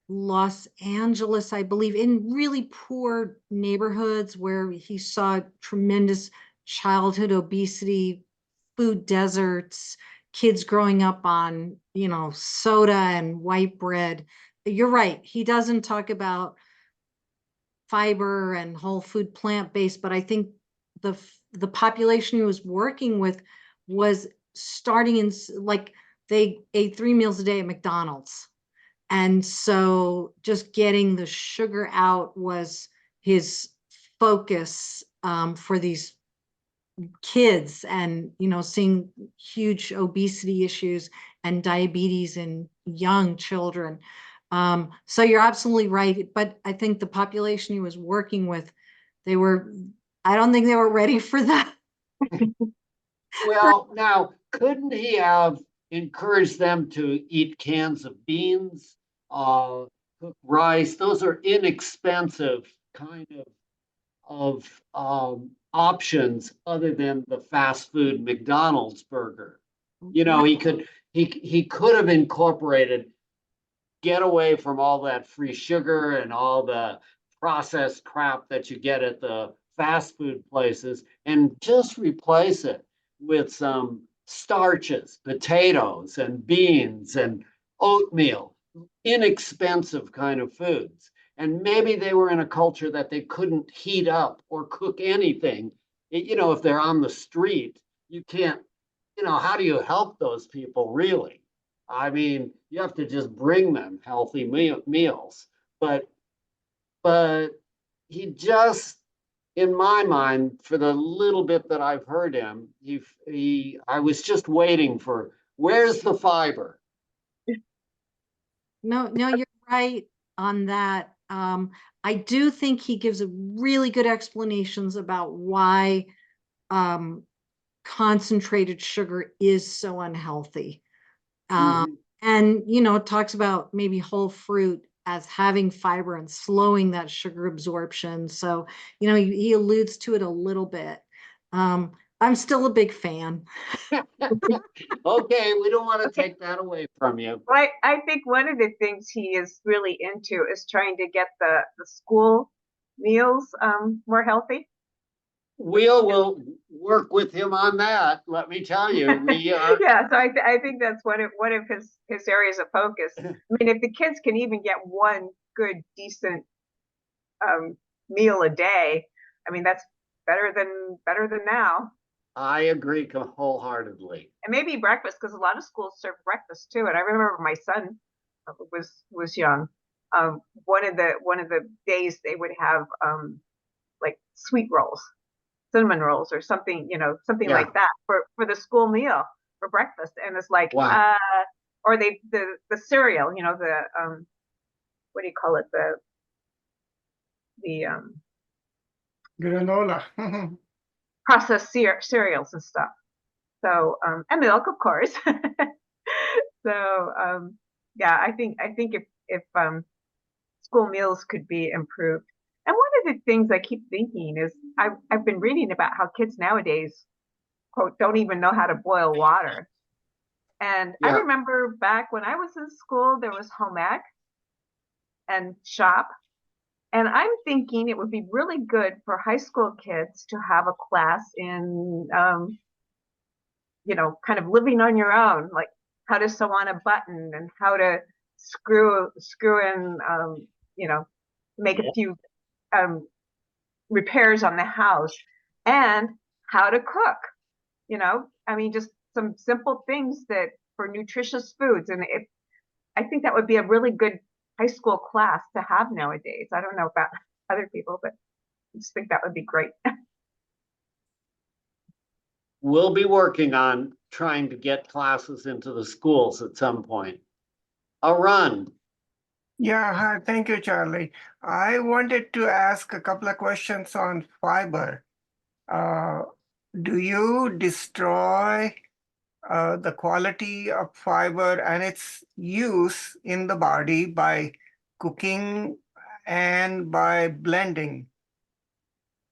Los Angeles, I believe, in really poor neighborhoods where he saw tremendous childhood obesity, food deserts, kids growing up on, soda and white bread. You're right. He doesn't talk about fiber and whole food plant-based, but I think the population he was working with was starting in, like, they ate 3 meals a day at McDonald's. And so just getting the sugar out was his focus for these kids, and seeing huge obesity issues and diabetes in young children. So you're absolutely right, but I think the population he was working with, I don't think they were ready for that. Well, now, couldn't he have encouraged them to eat cans of beans, cooked rice? Those are inexpensive kind of options other than the fast food McDonald's burger. He could have incorporated, get away from all that free sugar and all the processed crap that you get at the fast food places, and just replace it with some starches, potatoes and beans and oatmeal, inexpensive kind of foods. And maybe they were in a culture that they couldn't heat up or cook anything. If they're on the street, you can't, how do you help those people really? I mean, you have to just bring them healthy meals. But he just, in my mind, for the little bit that I've heard him, I was just waiting for, where's the fiber? No, you're right on that. I do think he gives a really good explanations about why concentrated sugar is so unhealthy. And, talks about maybe whole fruit as having fiber and slowing that sugar absorption. So, he alludes to it a little bit. I'm still a big fan. Okay, we don't want to take that away from you. Well, I think one of the things he is really into is trying to get the school meals more healthy. We'll work with him on that. Let me tell you, we are. Yeah, so I think that's one of his areas of focus. I mean, if the kids can even get one good, decent meal a day, I mean, that's better than now. I agree wholeheartedly. And maybe breakfast, because a lot of schools serve breakfast too. And I remember my son was young. One of the days they would have like sweet rolls, cinnamon rolls or something, something Yeah. like that for the school meal for breakfast. And it's like, Wow. or the cereal, the, what do you call it? The Granola. processed cereals and stuff. So, and milk, of course. So, yeah, I think if school meals could be improved. And one of the things I keep thinking is I've been reading about how kids nowadays, quote, don't even know how to boil water. And I Yeah. remember back when I was in school, there was home ec and shop. And I'm thinking it would be really good for high school kids to have a class in, kind of living on your own, like how to sew on a button and how to screw in, make a few repairs on the house, and how to cook. I mean, just some simple things that for nutritious foods. And I think that would be a really good high school class to have nowadays. I don't know about other people, but I just think that would be great. We'll be working on trying to get classes into the schools at some point. Arun. Yeah, hi, thank you, Charlie. I wanted to ask a couple of questions on fiber. Do you destroy the quality of fiber and its use in the body by cooking and by blending?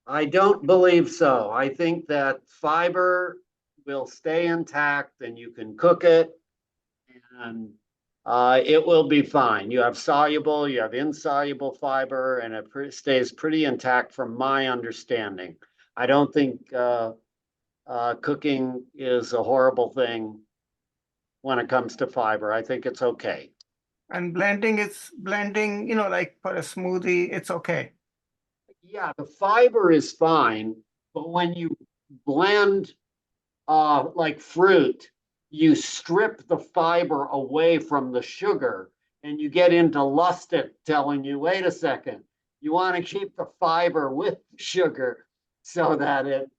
I don't believe so. I think that fiber will stay intact and you can cook it and it will be fine. You have soluble, you have insoluble fiber, and it stays pretty intact from my understanding. I don't think cooking is a horrible thing when it comes to fiber. I think it's okay. And blending, like for a smoothie, it's okay. Yeah, the fiber is fine, but when you blend like fruit, you strip the fiber away from the sugar and you get into Lustig telling you, wait a second, you want to keep the fiber with the sugar so that it,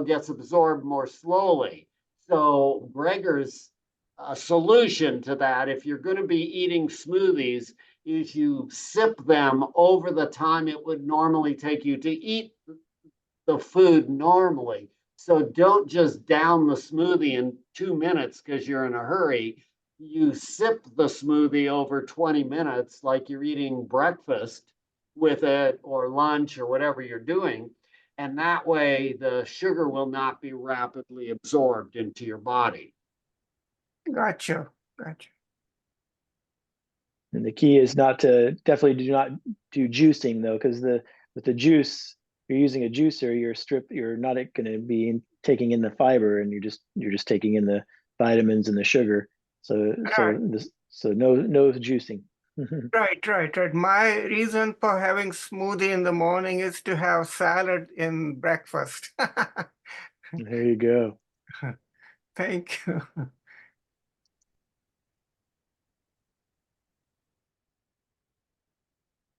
gets absorbed more slowly. So Greger's solution to that, if you're going to be eating smoothies, is you sip them over the time it would normally take you to eat the food normally. So don't just down the smoothie in 2 minutes because you're in a hurry. You sip the smoothie over 20 minutes like you're eating breakfast with it or lunch or whatever you're doing. And that way the sugar will not be rapidly absorbed into your body. Gotcha. And the key is definitely do not do juicing though, because with the juice, you're using a juicer, you're not going to be taking in the fiber, and you're just taking in the vitamins and the sugar. So no juicing. Right. My reason for having smoothie in the morning is to have salad in breakfast. There you go. Thank you.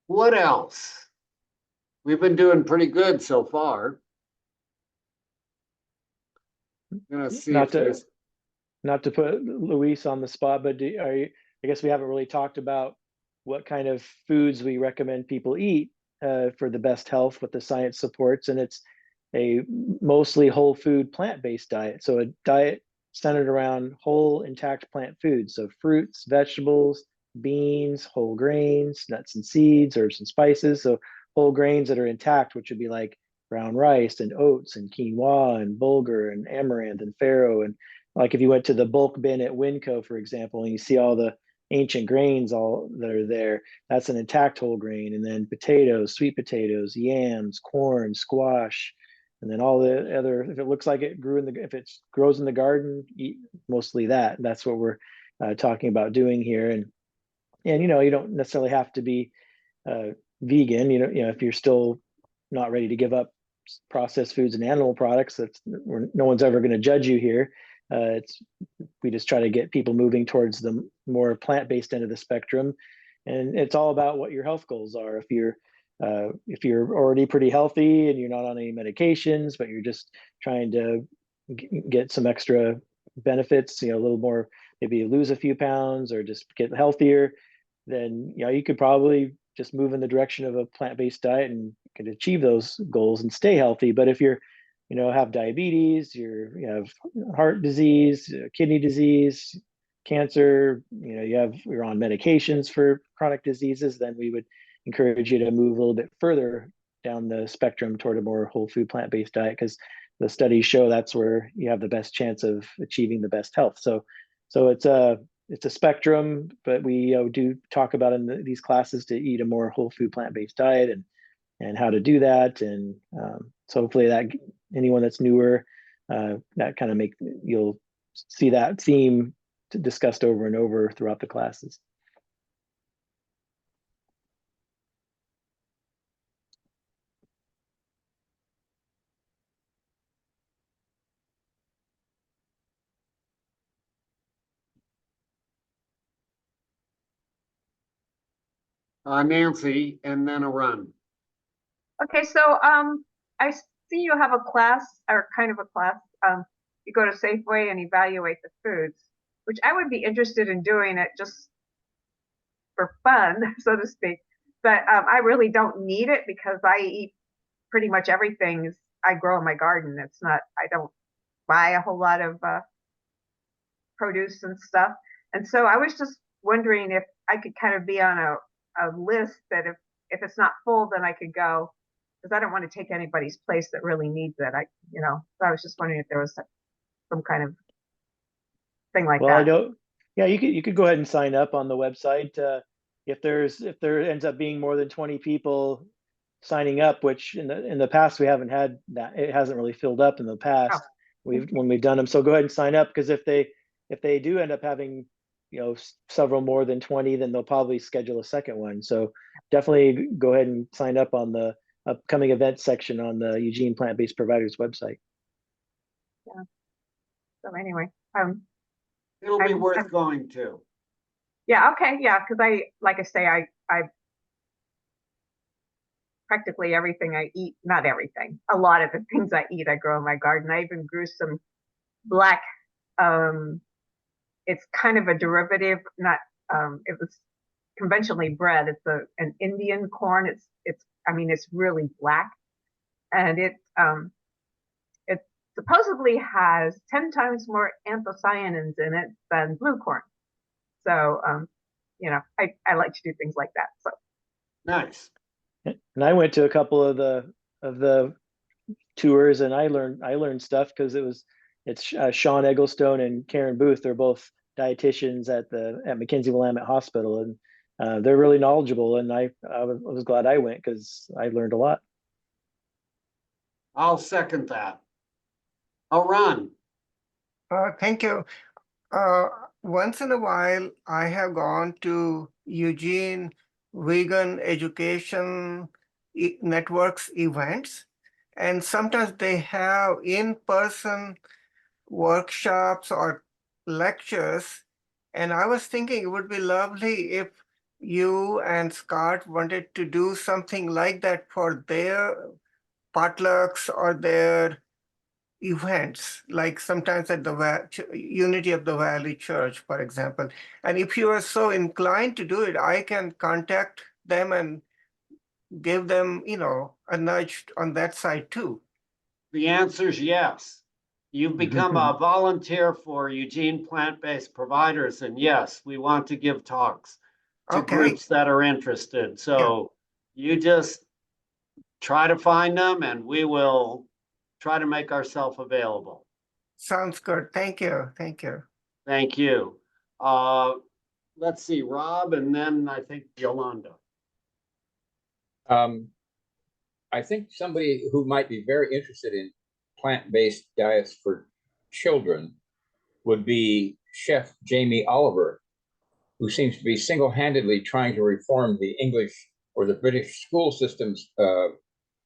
What else? We've been doing pretty good so far. I'm gonna see if there's not to put Luis on the spot, but I guess we haven't really talked about what kind of foods we recommend people eat for the best health, what the science supports, and it's a mostly whole food plant-based diet. So a diet centered around whole intact plant foods. So fruits, vegetables, beans, whole grains, nuts and seeds, herbs and spices. So whole grains that are intact, which would be like brown rice and oats and quinoa and bulgur and amaranth and farro. And like if you went to the bulk bin at Winco, for example, and you see all the ancient grains all that are there, that's an intact whole grain. And then potatoes, sweet potatoes, yams, corn, squash, and then all the other, if it looks like it if it grows in the garden, eat mostly that. That's what we're talking about doing here. And you don't necessarily have to be vegan, if you're still not ready to give up processed foods and animal products, no one's ever going to judge you here. We just try to get people moving towards the more plant-based end of the spectrum, and it's all about what your health goals are. If you're if you're already pretty healthy and you're not on any medications, but you're just trying to get some extra benefits, a little more, maybe lose a few pounds or just get healthier, then you could probably just move in the direction of a plant-based diet and can achieve those goals and stay healthy. But if you're have diabetes, you have heart disease, kidney disease, cancer, you're on medications for chronic diseases, then we would encourage you to move a little bit further down the spectrum toward a more whole food plant-based diet, because the studies show that's where you have the best chance of achieving the best health. So it's a spectrum, but we do talk about in these classes to eat a more whole food plant-based diet and how to do that. And so hopefully that anyone that's newer, that kind of you'll see that theme discussed over and over throughout the classes. Nancy, and then a run. Okay, so I see you have a class or kind of a class. You go to Safeway and evaluate the foods, which I would be interested in doing it just for fun, so to speak. But I really don't need it because I eat pretty much everything I grow in my garden. I don't buy a whole lot of produce and stuff. And so I was just wondering if I could kind of be on a list that if it's not full, then I could go, because I don't want to take anybody's place that really needs it. So I was just wondering if there was some kind of thing like Well, that. yeah, you could go ahead and sign up on the website. If there ends up being more than 20 people signing up, which in the past we haven't had that, it hasn't really filled up in the past. When we've done them. So go ahead and sign up, because if they do end up having several more than 20, then they'll probably schedule a second one. So definitely go ahead and sign up on the upcoming events section on the Eugene Plant-Based Providers website. Yeah. So anyway, it'll be worth going to. Yeah. Okay. Yeah. Because like I say, I practically everything I eat, not everything, a lot of the things I eat, I grow in my garden. I even grew some black, it's kind of a derivative, not, it was conventionally bred. It's an Indian corn. It's really black, and it supposedly has 10 times more anthocyanins in it than blue corn. So, I like to do things like that. So nice. And I went to a couple of the tours, and I learned stuff because it's Sean Egglestone and Karen Booth. They're both dietitians at Mackenzie Willamette Hospital, and they're really knowledgeable. And I was glad I went because I learned a lot. I'll second that. I'll run. Thank you. Once in a while, I have gone to Eugene Vegan Education Network's events, and sometimes they have in-person workshops or lectures. And I was thinking it would be lovely if you and Scott wanted to do something like that for their potlucks or their events, like sometimes at the Unity of the Valley Church, for example. And if you are so inclined to do it, I can contact them and give them, a nudge on that side too. The answer is yes. You've become a volunteer for Eugene Plant-Based Providers, and yes, we want to give talks to groups that are interested. So you just try to find them, and we will try to make ourselves available. Sounds good. Thank you. Thank you. Thank you. Let's see, Rob, and then I think Yolanda. I think somebody who might be very interested in plant-based diets for children would be Chef Jamie Oliver, who seems to be single-handedly trying to reform the English or the British school system's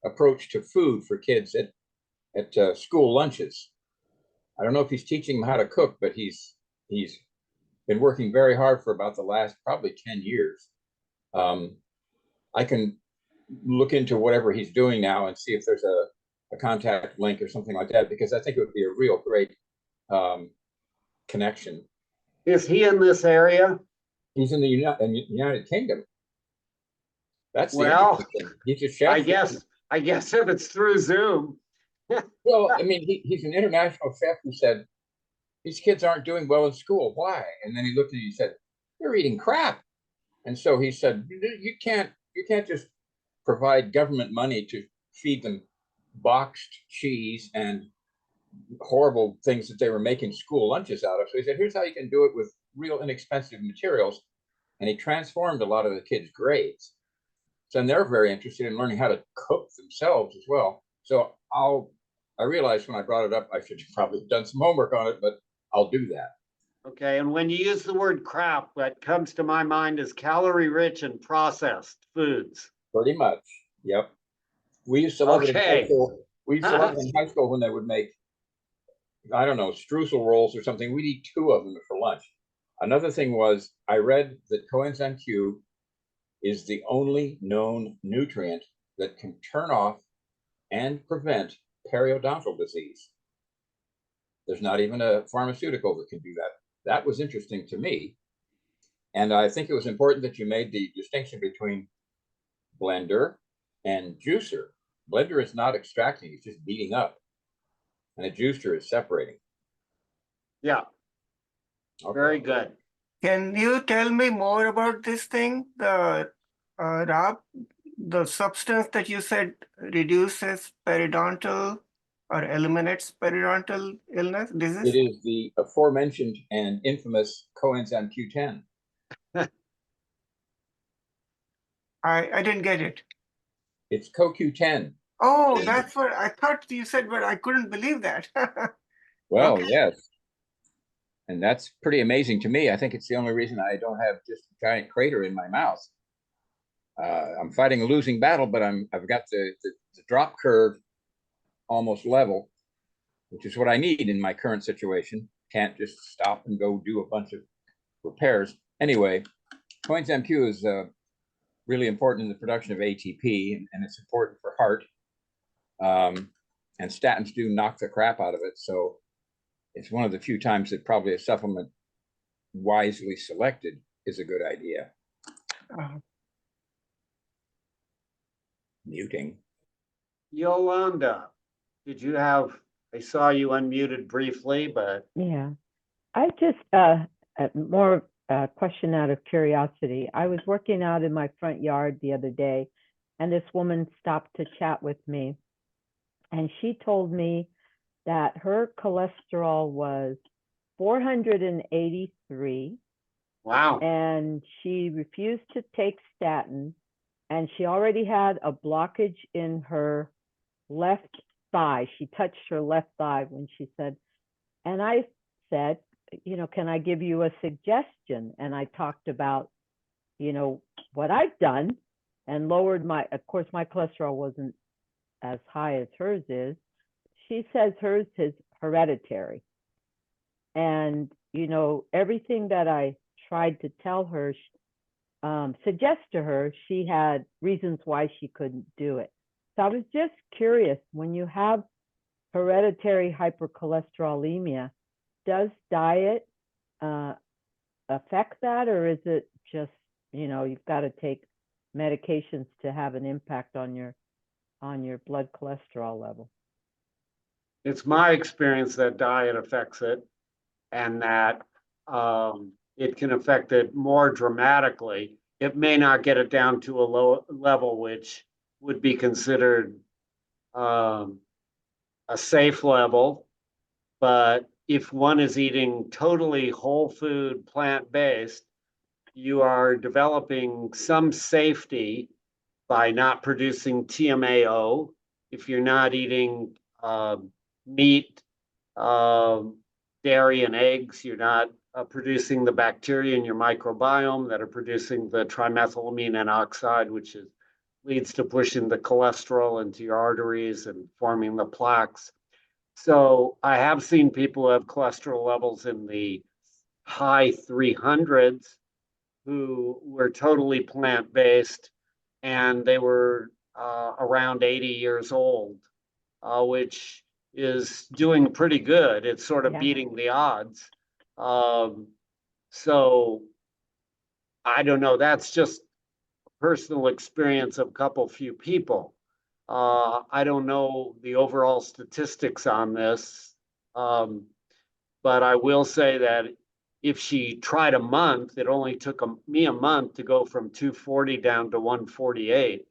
approach to food for kids at school lunches. I don't know if he's teaching them how to cook, but he's been working very hard for about the last probably 10 years. I can look into whatever he's doing now and see if there's a contact link or something like that, because I think it would be a real great connection. Is he in this area? He's in the United Kingdom. That's the Well, interesting thing. He's a chef. I guess if it's through Zoom. Well, I mean, he's an international chef who said, these kids aren't doing well in school. Why? And then he looked at you and said, they're eating crap. And so he said, you can't just provide government money to feed them boxed cheese and horrible things that they were making school lunches out of. So he said, here's how you can do it with real inexpensive materials. And he transformed a lot of the kids' grades. So and they're very interested in learning how to cook themselves as well. So I realized when I brought it up, I should have probably done some homework on it, but I'll do that. Okay, and when you use the word crap, what comes to my mind is calorie rich and processed foods. Pretty much. Yep. We used to love it in high Okay. school. We used to love it in high school when they would make, I don't know, streusel rolls or something. We'd eat 2 of them for lunch. Another thing was, I read that coenzyme Q is the only known nutrient that can turn off and prevent periodontal disease. There's not even a pharmaceutical that can do that. That was interesting to me. And I think it was important that you made the distinction between blender and juicer. Blender is not extracting, it's just beating up. And a juicer is separating. Yeah, Okay. very good. Can you tell me more about this thing? The RAP, the substance that you said reduces periodontal or eliminates periodontal illness, disease? It is the aforementioned and infamous coenzyme Q10. I didn't get it. It's CoQ10. Oh, that's what I thought you said, but I couldn't believe that. Well, Okay. yes. And that's pretty amazing to me. I think it's the only reason I don't have just a giant crater in my mouth. I'm fighting a losing battle, but I've got the drop curve almost level, which is what I need in my current situation. Can't just stop and go do a bunch of repairs. Anyway, coenzyme Q is really important in the production of ATP, and it's important for heart. And statins do knock the crap out of it. So it's one of the few times that probably a supplement wisely selected is a good idea. Muting. Yolanda, did you have, I saw you unmuted briefly, but Yeah, I just more question out of curiosity. I was working out in my front yard the other day, and this woman stopped to chat with me, and she told me that her cholesterol was 483. wow. And she refused to take statin, and she already had a blockage in her left thigh. She touched her left thigh when she said, and I said, you know, can I give you a suggestion? And I talked about, you know, what I've done and lowered my, of course, my cholesterol wasn't as high as hers is. She says hers is hereditary. And, you know, everything that I tried to tell her, suggest to her, she had reasons why she couldn't do it. So I was just curious, when you have hereditary hypercholesterolemia, does diet affect that, or is it just, you know, you've got to take medications to have an impact on your blood cholesterol level? It's my experience that diet affects it, and that it can affect it more dramatically. It may not get it down to a low level, which would be considered a safe level. But if one is eating totally whole food, plant-based, you are developing some safety by not producing TMAO. If you're not eating meat, dairy, and eggs, you're not producing the bacteria in your microbiome that are producing the trimethylamine N oxide, which leads to pushing the cholesterol into your arteries and forming the plaques. So I have seen people who have cholesterol levels in the high 300s who were totally plant-based and they were around 80 years old, which is doing pretty good. It's sort of Yeah. beating the odds. So I don't know. That's just personal experience of a couple few people. I don't know the overall statistics on this, but I will say that if she tried a month, it only took me a month to go from 240 down to 148,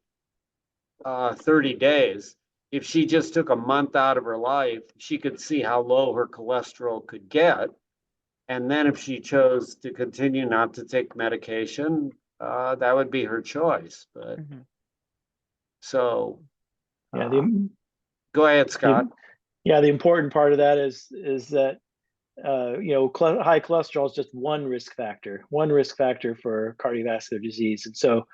30 days. If she just took a month out of her life, she could see how low her cholesterol could get. And then if she chose to continue not to take medication, that would be her choice. But so, Yeah, go ahead, Scott. the important part of that is that high cholesterol is just one risk factor for cardiovascular disease. And so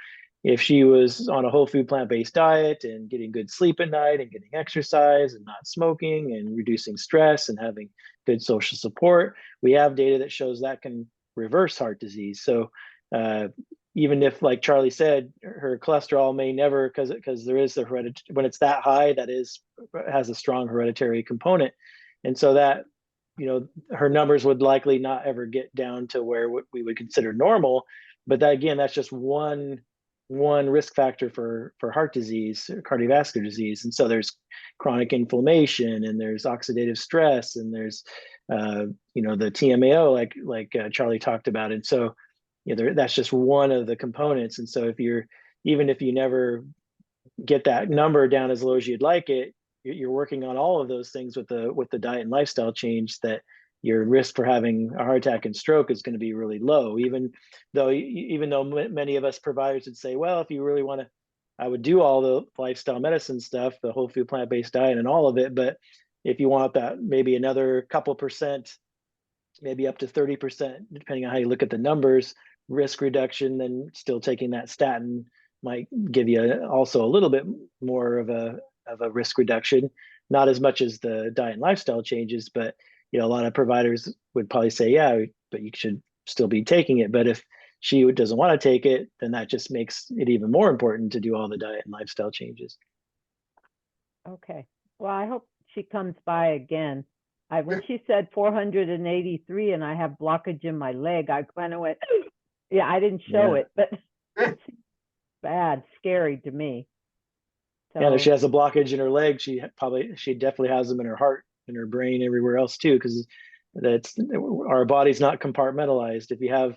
if she was on a whole food plant-based diet and getting good sleep at night and getting exercise and not smoking and reducing stress and having good social support, we have data that shows that can reverse heart disease. So even if, like Charlie said, her cholesterol may never, because there is when it's that high, has a strong hereditary component. And so that, her numbers would likely not ever get down to where we would consider normal. But that, again, that's just one risk factor for heart disease, cardiovascular disease. And so there's chronic inflammation, and there's oxidative stress, and there's the TMAO, like Charlie talked about. And so that's just one of the components. And so even if you never get that number down as low as you'd like it, you're working on all of those things with the diet and lifestyle change, that your risk for having a heart attack and stroke is going to be really low. Even though many of us providers would say, well, if you really want to, I would do all the lifestyle medicine stuff, the whole food plant-based diet and all of it. But if you want that maybe another couple percent, maybe up to 30%, depending on how you look at the numbers, risk reduction, then still taking that statin might give you also a little bit more of a risk reduction, not as much as the diet and lifestyle changes, but a lot of providers would probably say, yeah, but you should still be taking it. But if she doesn't want to take it, then that just makes it even more important to do all the diet and lifestyle changes. Okay. Well, I hope she comes by again. When she said 483 and I have blockage in my leg, I kind of went, yeah, I didn't show it, but it's bad, scary to me. So, and if she has a blockage in her leg, she definitely has them in her heart, in her brain, everywhere else too, because our body's not compartmentalized. If you have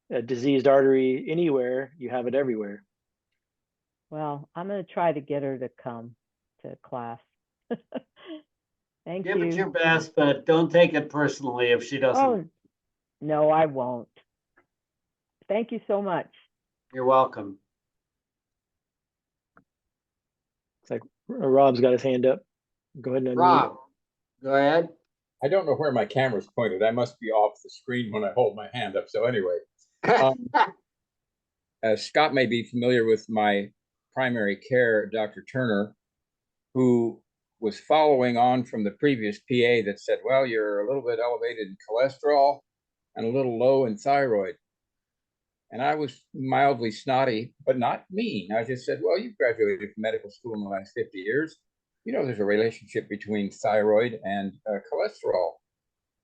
a diseased artery anywhere, you have it everywhere. Well, I'm going to try to get her to come to class. Thank you. Give it your best, but don't take it personally if she doesn't. Oh, no, I won't. Thank you so much. You're welcome. It's like Rob's got his hand up. Go ahead and unmute. Rob, go ahead. I don't know where my camera's pointed. I must be off the screen when I hold my hand up. So anyway, Scott may be familiar with my primary care, Dr. Turner, who was following on from the previous PA that said, well, you're a little bit elevated in cholesterol and a little low in thyroid. And I was mildly snotty, but not mean. I just said, well, you've graduated from medical school in the last 50 years. There's a relationship between thyroid and cholesterol.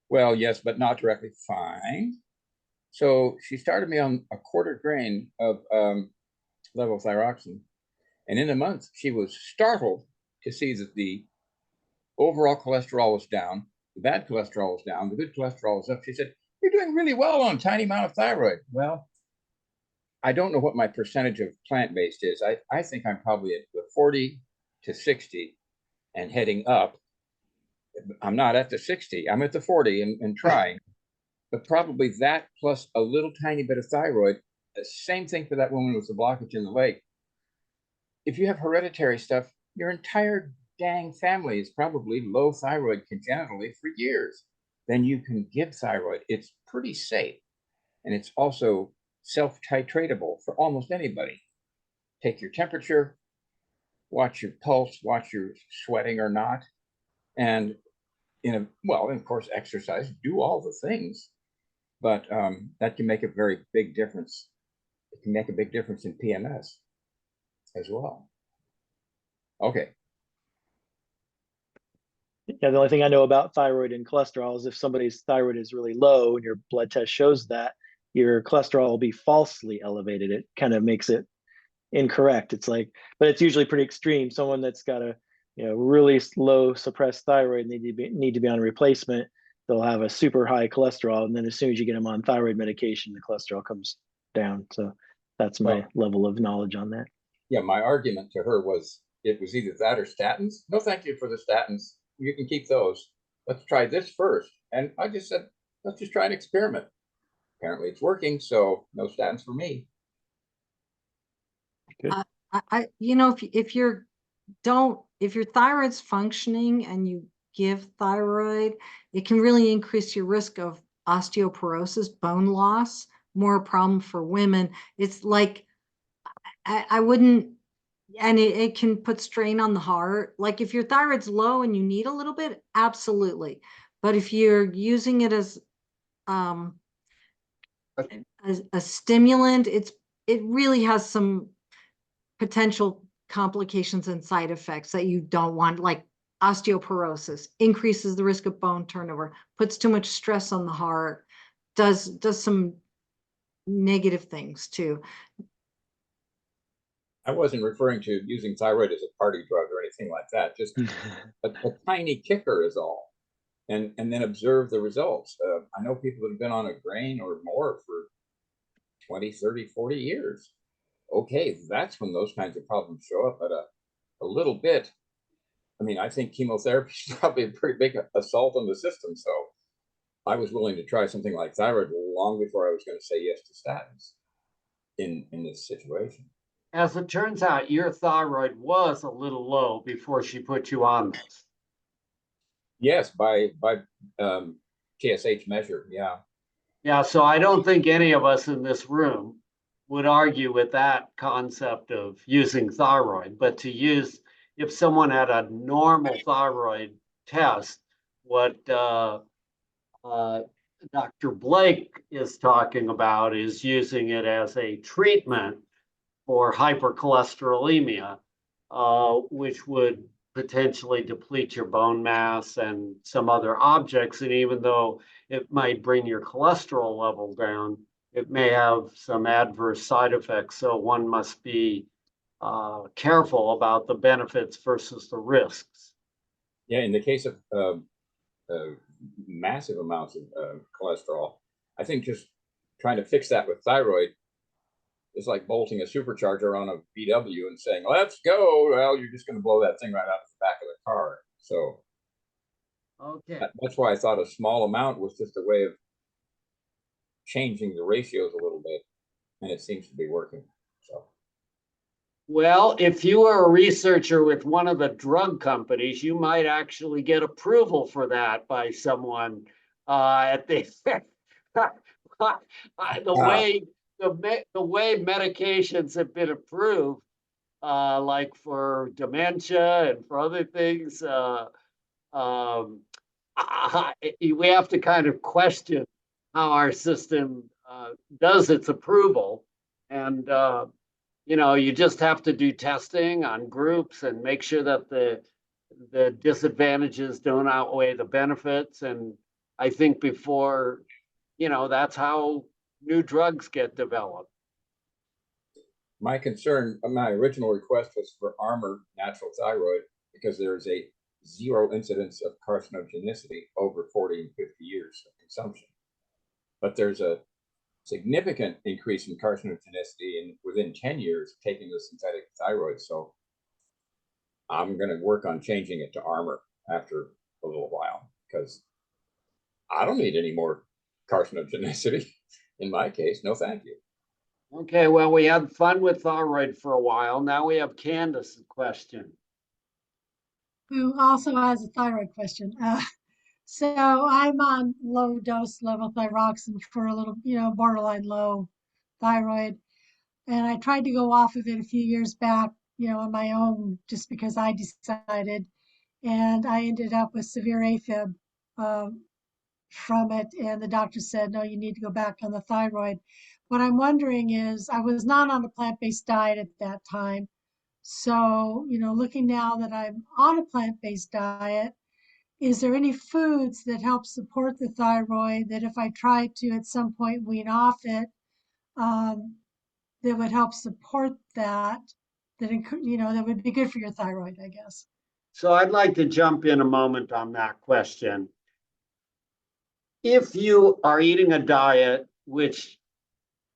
Well, yes, but not directly. Fine. So she started me on a quarter grain of levothyroxine. And in a month, she was startled to see that the overall cholesterol was down, the bad cholesterol was down, the good cholesterol was up. She said, you're doing really well on a tiny amount of thyroid. Well, I don't know what my percentage of plant-based is. I think I'm probably at the 40 to 60 and heading up. I'm not at the 60. I'm at the 40 and trying. But probably that plus a little tiny bit of thyroid. The same thing for that woman with the blockage in the leg. If you have hereditary stuff, your entire dang family is probably low thyroid congenitally for years. Then you can give thyroid. It's pretty safe. And it's also self-titratable for almost anybody. Take your temperature, watch your pulse, watch your sweating or not. And and of course, exercise, do all the things. But that can make a very big difference. It can make a big difference in PMS. as well. Okay. Yeah, the only thing I know about thyroid and cholesterol is if somebody's thyroid is really low and your blood test shows that, your cholesterol will be falsely elevated. It kind of makes it incorrect. It's like, but it's usually pretty extreme. Someone that's got a really low suppressed thyroid need to be on a replacement. They'll have a super high cholesterol, and then as soon as you get them on thyroid medication, the cholesterol comes down. So that's my level of knowledge on that. Yeah, my argument to her was it was either that or statins. No, thank you for the statins. You can keep those. Let's try this first. And I just said, let's just try an experiment. Apparently it's working, so no statins for me. If your thyroid's functioning and you give thyroid, it can really increase your risk of osteoporosis, bone loss, more a problem for women. It's like, I wouldn't, and it can put strain on the heart. Like if your thyroid's low and you need a little bit, absolutely. But if you're using it as a stimulant, it really has some potential complications and side effects that you don't want, like osteoporosis, increases the risk of bone turnover, puts too much stress on the heart, does some negative things too. I wasn't referring to using thyroid as a party drug or anything like that. Just a tiny kicker is all. And then observe the results. I know people that have been on a grain or more for 20, 30, 40 years. Okay, that's when those kinds of problems show up. But a little bit, I mean, I think chemotherapy is probably a pretty big assault on the system. So I was willing to try something like thyroid long before I was going to say yes to statins in this situation. As it turns out, your thyroid was a little low before she put you on this. Yes, by TSH measure, yeah. Yeah, so I don't think any of us in this room would argue with that concept of using thyroid, but to use, if someone had a normal thyroid test, what Dr. Blake is talking about is using it as a treatment for hypercholesterolemia, which would potentially deplete your bone mass and some other objects. And even though it might bring your cholesterol level down, it may have some adverse side effects. So one must be careful about the benefits versus the risks. Yeah, in the case of massive amounts of cholesterol, I think just trying to fix that with thyroid is like bolting a supercharger on a VW and saying, let's go. Well, you're just going to blow that thing right out of the back of the car. So okay, that's why I thought a small amount was just a way of changing the ratios a little bit. And it seems to be working. So, well, if you are a researcher with one of the drug companies, you might actually get approval for that by someone at the the way medications have been approved, like for dementia and for other things, we have to kind of question how our system does its approval. And, you just have to do testing on groups and make sure that the disadvantages don't outweigh the benefits. And I think before, that's how new drugs get developed. my original request was for Armour natural thyroid because there's a 0 incidence of carcinogenicity over 40 and 50 years of consumption. But there's a significant increase in carcinogenicity within 10 years of taking the synthetic thyroid. So I'm going to work on changing it to Armour after a little while because I don't need any more carcinogenicity in my case. No, thank you. Okay, well, we had fun with thyroid for a while. Now we have Candace's question. Who also has a thyroid question. So I'm on low dose levothyroxine for a little, borderline low thyroid. And I tried to go off of it a few years back, on my own, just because I decided. And I ended up with severe AFib from it. And the doctor said, no, you need to go back on the thyroid. What I'm wondering is, I was not on a plant-based diet at that time. So, looking now that I'm on a plant-based diet, is there any foods that help support the thyroid that if I try to at some point wean off it, um, that would help support that, that would be good for your thyroid, I guess? So I'd like to jump in a moment on that question. If you are eating a diet which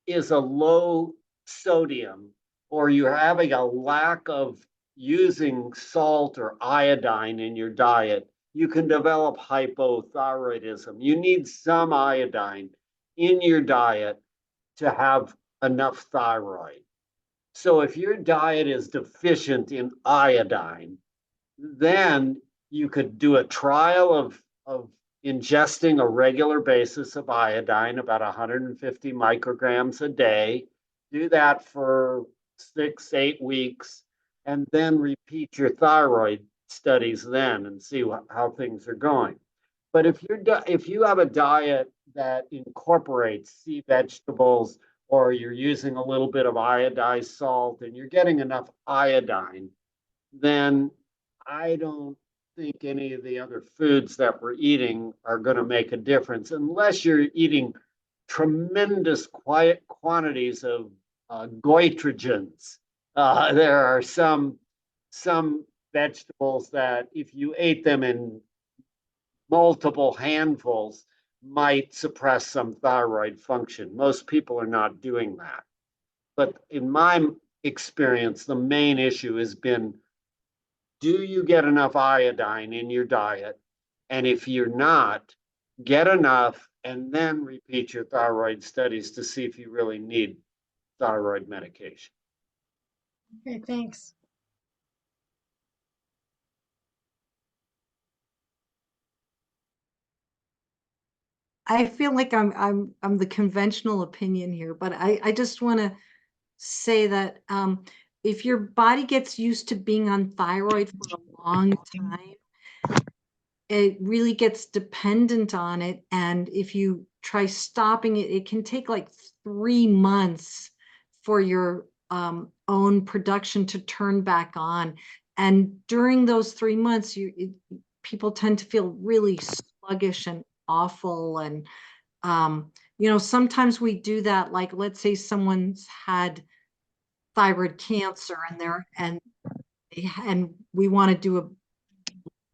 is a low sodium, or you're having a lack of using salt or iodine in your diet, you can develop hypothyroidism. You need some iodine in your diet to have enough thyroid. So if your diet is deficient in iodine, then you could do a trial of ingesting a regular basis of iodine, about 150 micrograms a day. Do that for 6-8 weeks, and then repeat your thyroid studies then and see how things are going. But if you have a diet that incorporates sea vegetables, or you're using a little bit of iodized salt and you're getting enough iodine, then I don't think any of the other foods that we're eating are going to make a difference unless you're eating tremendous quantities of goitrogens. There are some vegetables that if you ate them in multiple handfuls might suppress some thyroid function. Most people are not doing that. But in my experience, the main issue has been, do you get enough iodine in your diet? And if you're not, get enough and then repeat your thyroid studies to see if you really need thyroid medication. Okay, thanks. I feel like I'm the conventional opinion here, but I just want to say that if your body gets used to being on thyroid for a long time, it really gets dependent on it. And if you try stopping it, it can take like 3 months for your own production to turn back on. And during those 3 months, people tend to feel really sluggish and awful. And sometimes we do that. Like, let's say someone's had thyroid cancer and we want to do a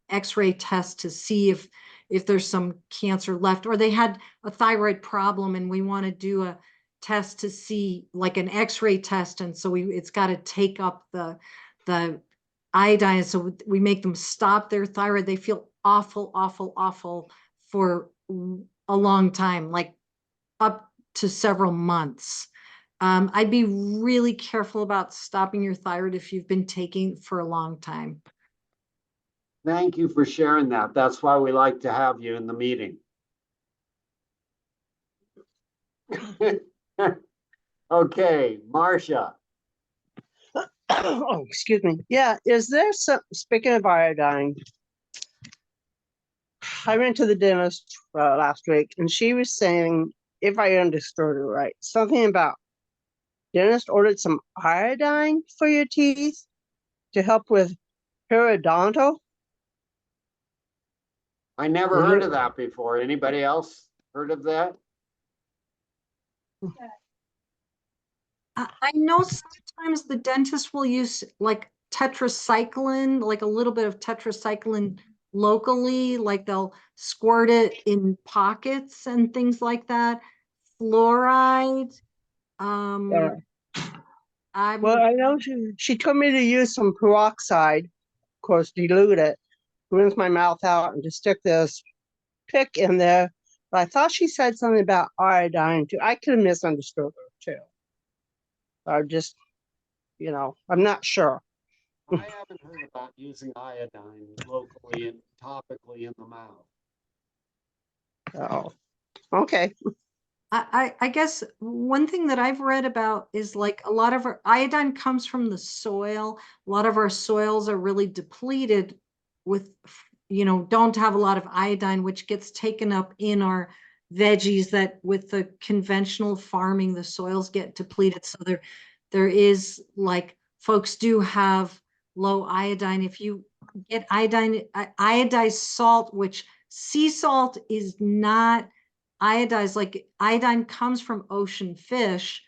X-ray test to see if there's some cancer left, or they had a thyroid problem and we want to do a test to see, like an X-ray test, and so it's got to take up the iodine, so we make them stop their thyroid. They feel awful for a long time, like up to several months. I'd be really careful about stopping your thyroid if you've been taking for a long time. Thank you for sharing that. That's why we like to have you in the meeting. Okay, Marcia. Oh, excuse me. Yeah, is there some, speaking of iodine, I went to the dentist last week and she was saying, if I understood her right, something about dentist ordered some iodine for your teeth to help with periodontal. I never heard of that before. Anybody else heard of that? I know sometimes the dentist will use like tetracycline, like a little bit of tetracycline locally, like they'll squirt it in pockets and things like that. Fluoride. Well, I know she told me to use some peroxide, of course, dilute it, rinse my mouth out, and just stick this pick in there. But I thought she said something about iodine too. I could have misunderstood her too. I just, I'm not sure. I haven't heard about using iodine locally and topically in the mouth. Oh, okay. I guess one thing that I've read about is like a lot of our iodine comes from the soil. A lot of our soils are really depleted with, don't have a lot of iodine, which gets taken up in our veggies that with the conventional farming, the soils get depleted. So there is like folks do have low iodine. If you get iodized salt, which sea salt is not iodized, like iodine comes from ocean fish.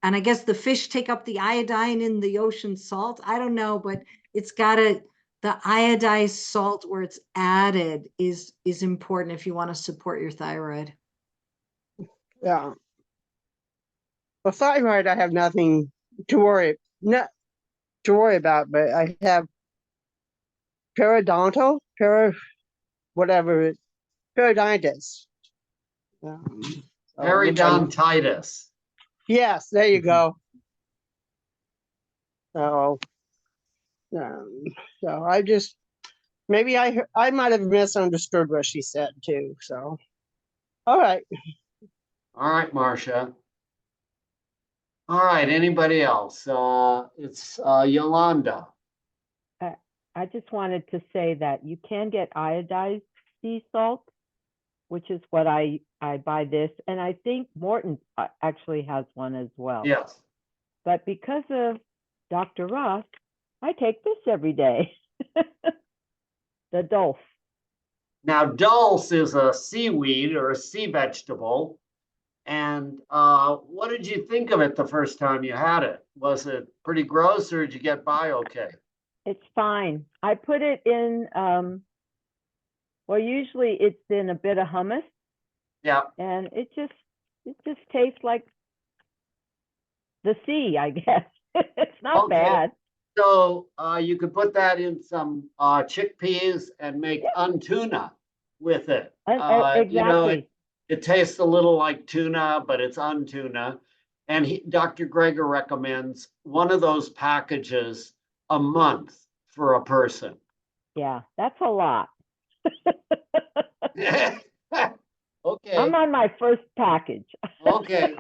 And I guess the fish take up the iodine in the ocean salt. I don't know, but it's the iodized salt where it's added is important if you want to support your thyroid. Yeah. For thyroid, I have nothing to worry about, but I have periodontal, periodontitis. Periodontitis. Yes, there you go. So maybe I might have misunderstood what she said too. So, all right. All right, Marcia. All right, anybody else? It's Yolanda. I just wanted to say that you can get iodized sea salt, which is what I buy this. And I think Morton actually has one as well. Yes. But because of Dr. Ross, I take this every day. The dulse. Now, dulse is a seaweed or a sea vegetable. And what did you think of it the first time you had it? Was it pretty gross or did you get by okay? It's fine. I put it in, well, usually it's in a bit of hummus. Yeah. And it just tastes like the sea, I guess. It's not bad. So you could put that in some chickpeas and make untuna with it. Exactly. You know, it tastes a little like tuna, but it's untuna. And Dr. Greger recommends one of those packages a month for a person. Yeah, that's a lot. Okay. I'm on my first package. Okay.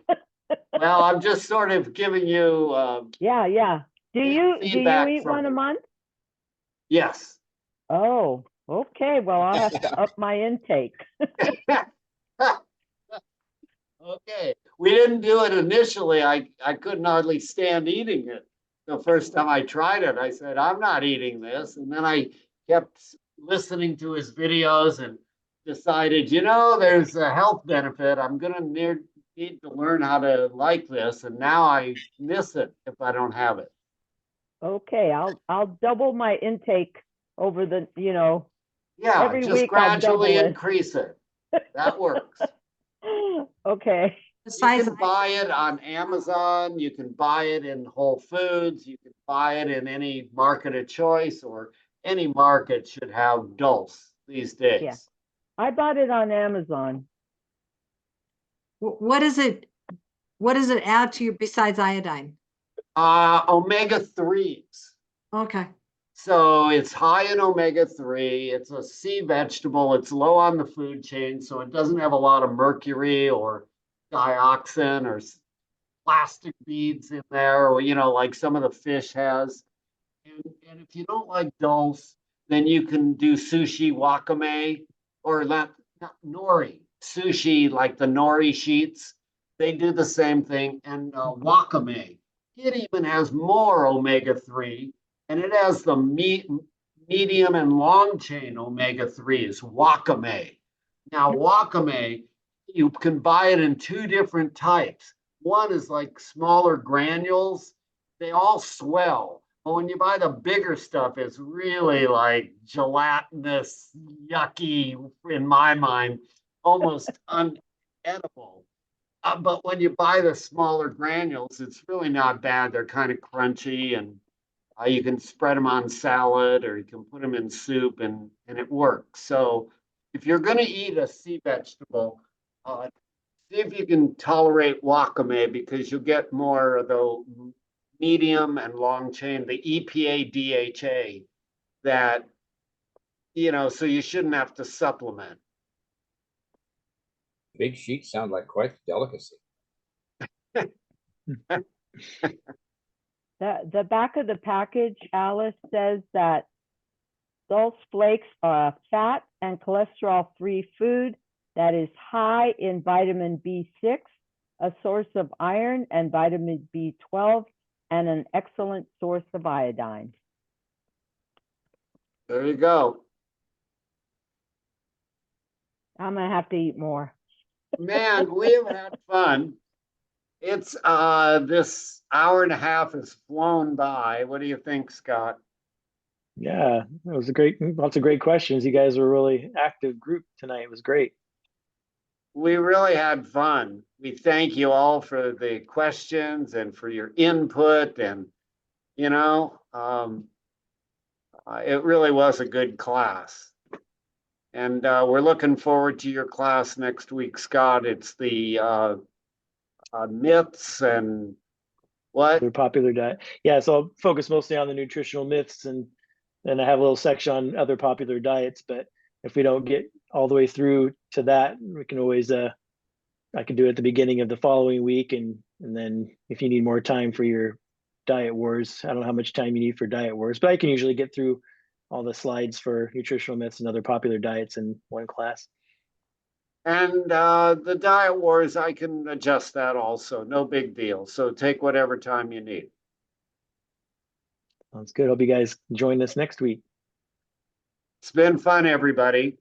Well, I'm just sort of giving you. Yeah. Do you eat one a month? Yes. Oh, okay. Well, I'll have to up my intake. Okay. We didn't do it initially. I couldn't hardly stand eating it. The first time I tried it, I said, I'm not eating this. And then I kept listening to his videos and decided, there's a health benefit. I'm going to need to learn how to like this. And now I miss it if I don't have it. Okay, I'll double my intake over the, Yeah, every just week gradually I'll increase it. That works. Okay. You can buy it on Amazon. You can buy it in Whole Foods. You can buy it in any market of choice, or any market should have dulse these days. Yeah. I bought it on Amazon. What does it add to you besides iodine? Omega-3s. Okay. So it's high in omega-3. It's a sea vegetable. It's low on the food chain, so it doesn't have a lot of mercury or dioxin or plastic beads in there, or like some of the fish has. And if you don't like dulse, then you can do sushi wakame, or not nori. Sushi, like the nori sheets, they do the same thing. And wakame, it even has more omega-3, and it has the medium and long chain omega-3s, wakame. Now, wakame, you can buy it in two different types. One is like smaller granules. They all swell. But when you buy the bigger stuff, it's really like gelatinous, yucky, in my mind, almost unedible. But when you buy the smaller granules, it's really not bad. They're kind of crunchy, and you can spread them on salad, or you can put them in soup, and it works. So if you're going to eat a sea vegetable, see if you can tolerate wakame, because you'll get more of the medium and long chain, the EPA DHA, that, so you shouldn't have to supplement. Big sheets sound like quite a delicacy. The back of the package, Alice, says that dulse flakes are a fat and cholesterol-free food that is high in vitamin B6, a source of iron and vitamin B12, and an excellent source of iodine. There you go. I'm gonna have to eat more. Man, we have had fun. It's this hour and a half has flown by. What do you think, Scott? Yeah, it was lots of great questions. You guys were a really active group tonight. It was great. We really had fun. We thank you all for the questions and for your input, and you know, it really was a good class. And we're looking forward to your class next week, Scott. It's the myths and what? Their popular diet. Yeah, so I'll focus mostly on the nutritional myths, and then I have a little section on other popular diets. But if we don't get all the way through to that, we can always I can do it at the beginning of the following week, and then if you need more time for your diet wars, I don't know how much time you need for diet wars, but I can usually get through all the slides for nutritional myths and other popular diets in one class. And the diet wars, I can adjust that also. No big deal. So take whatever time you need. Sounds good. Hope you guys join us next week. It's been fun, everybody.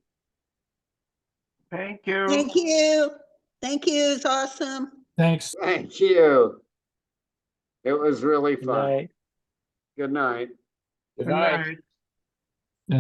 Thank you. Thank you. Thank you. It's awesome. Thanks. Thank you. It was really Good fun. night. Good night. Good Good night. night.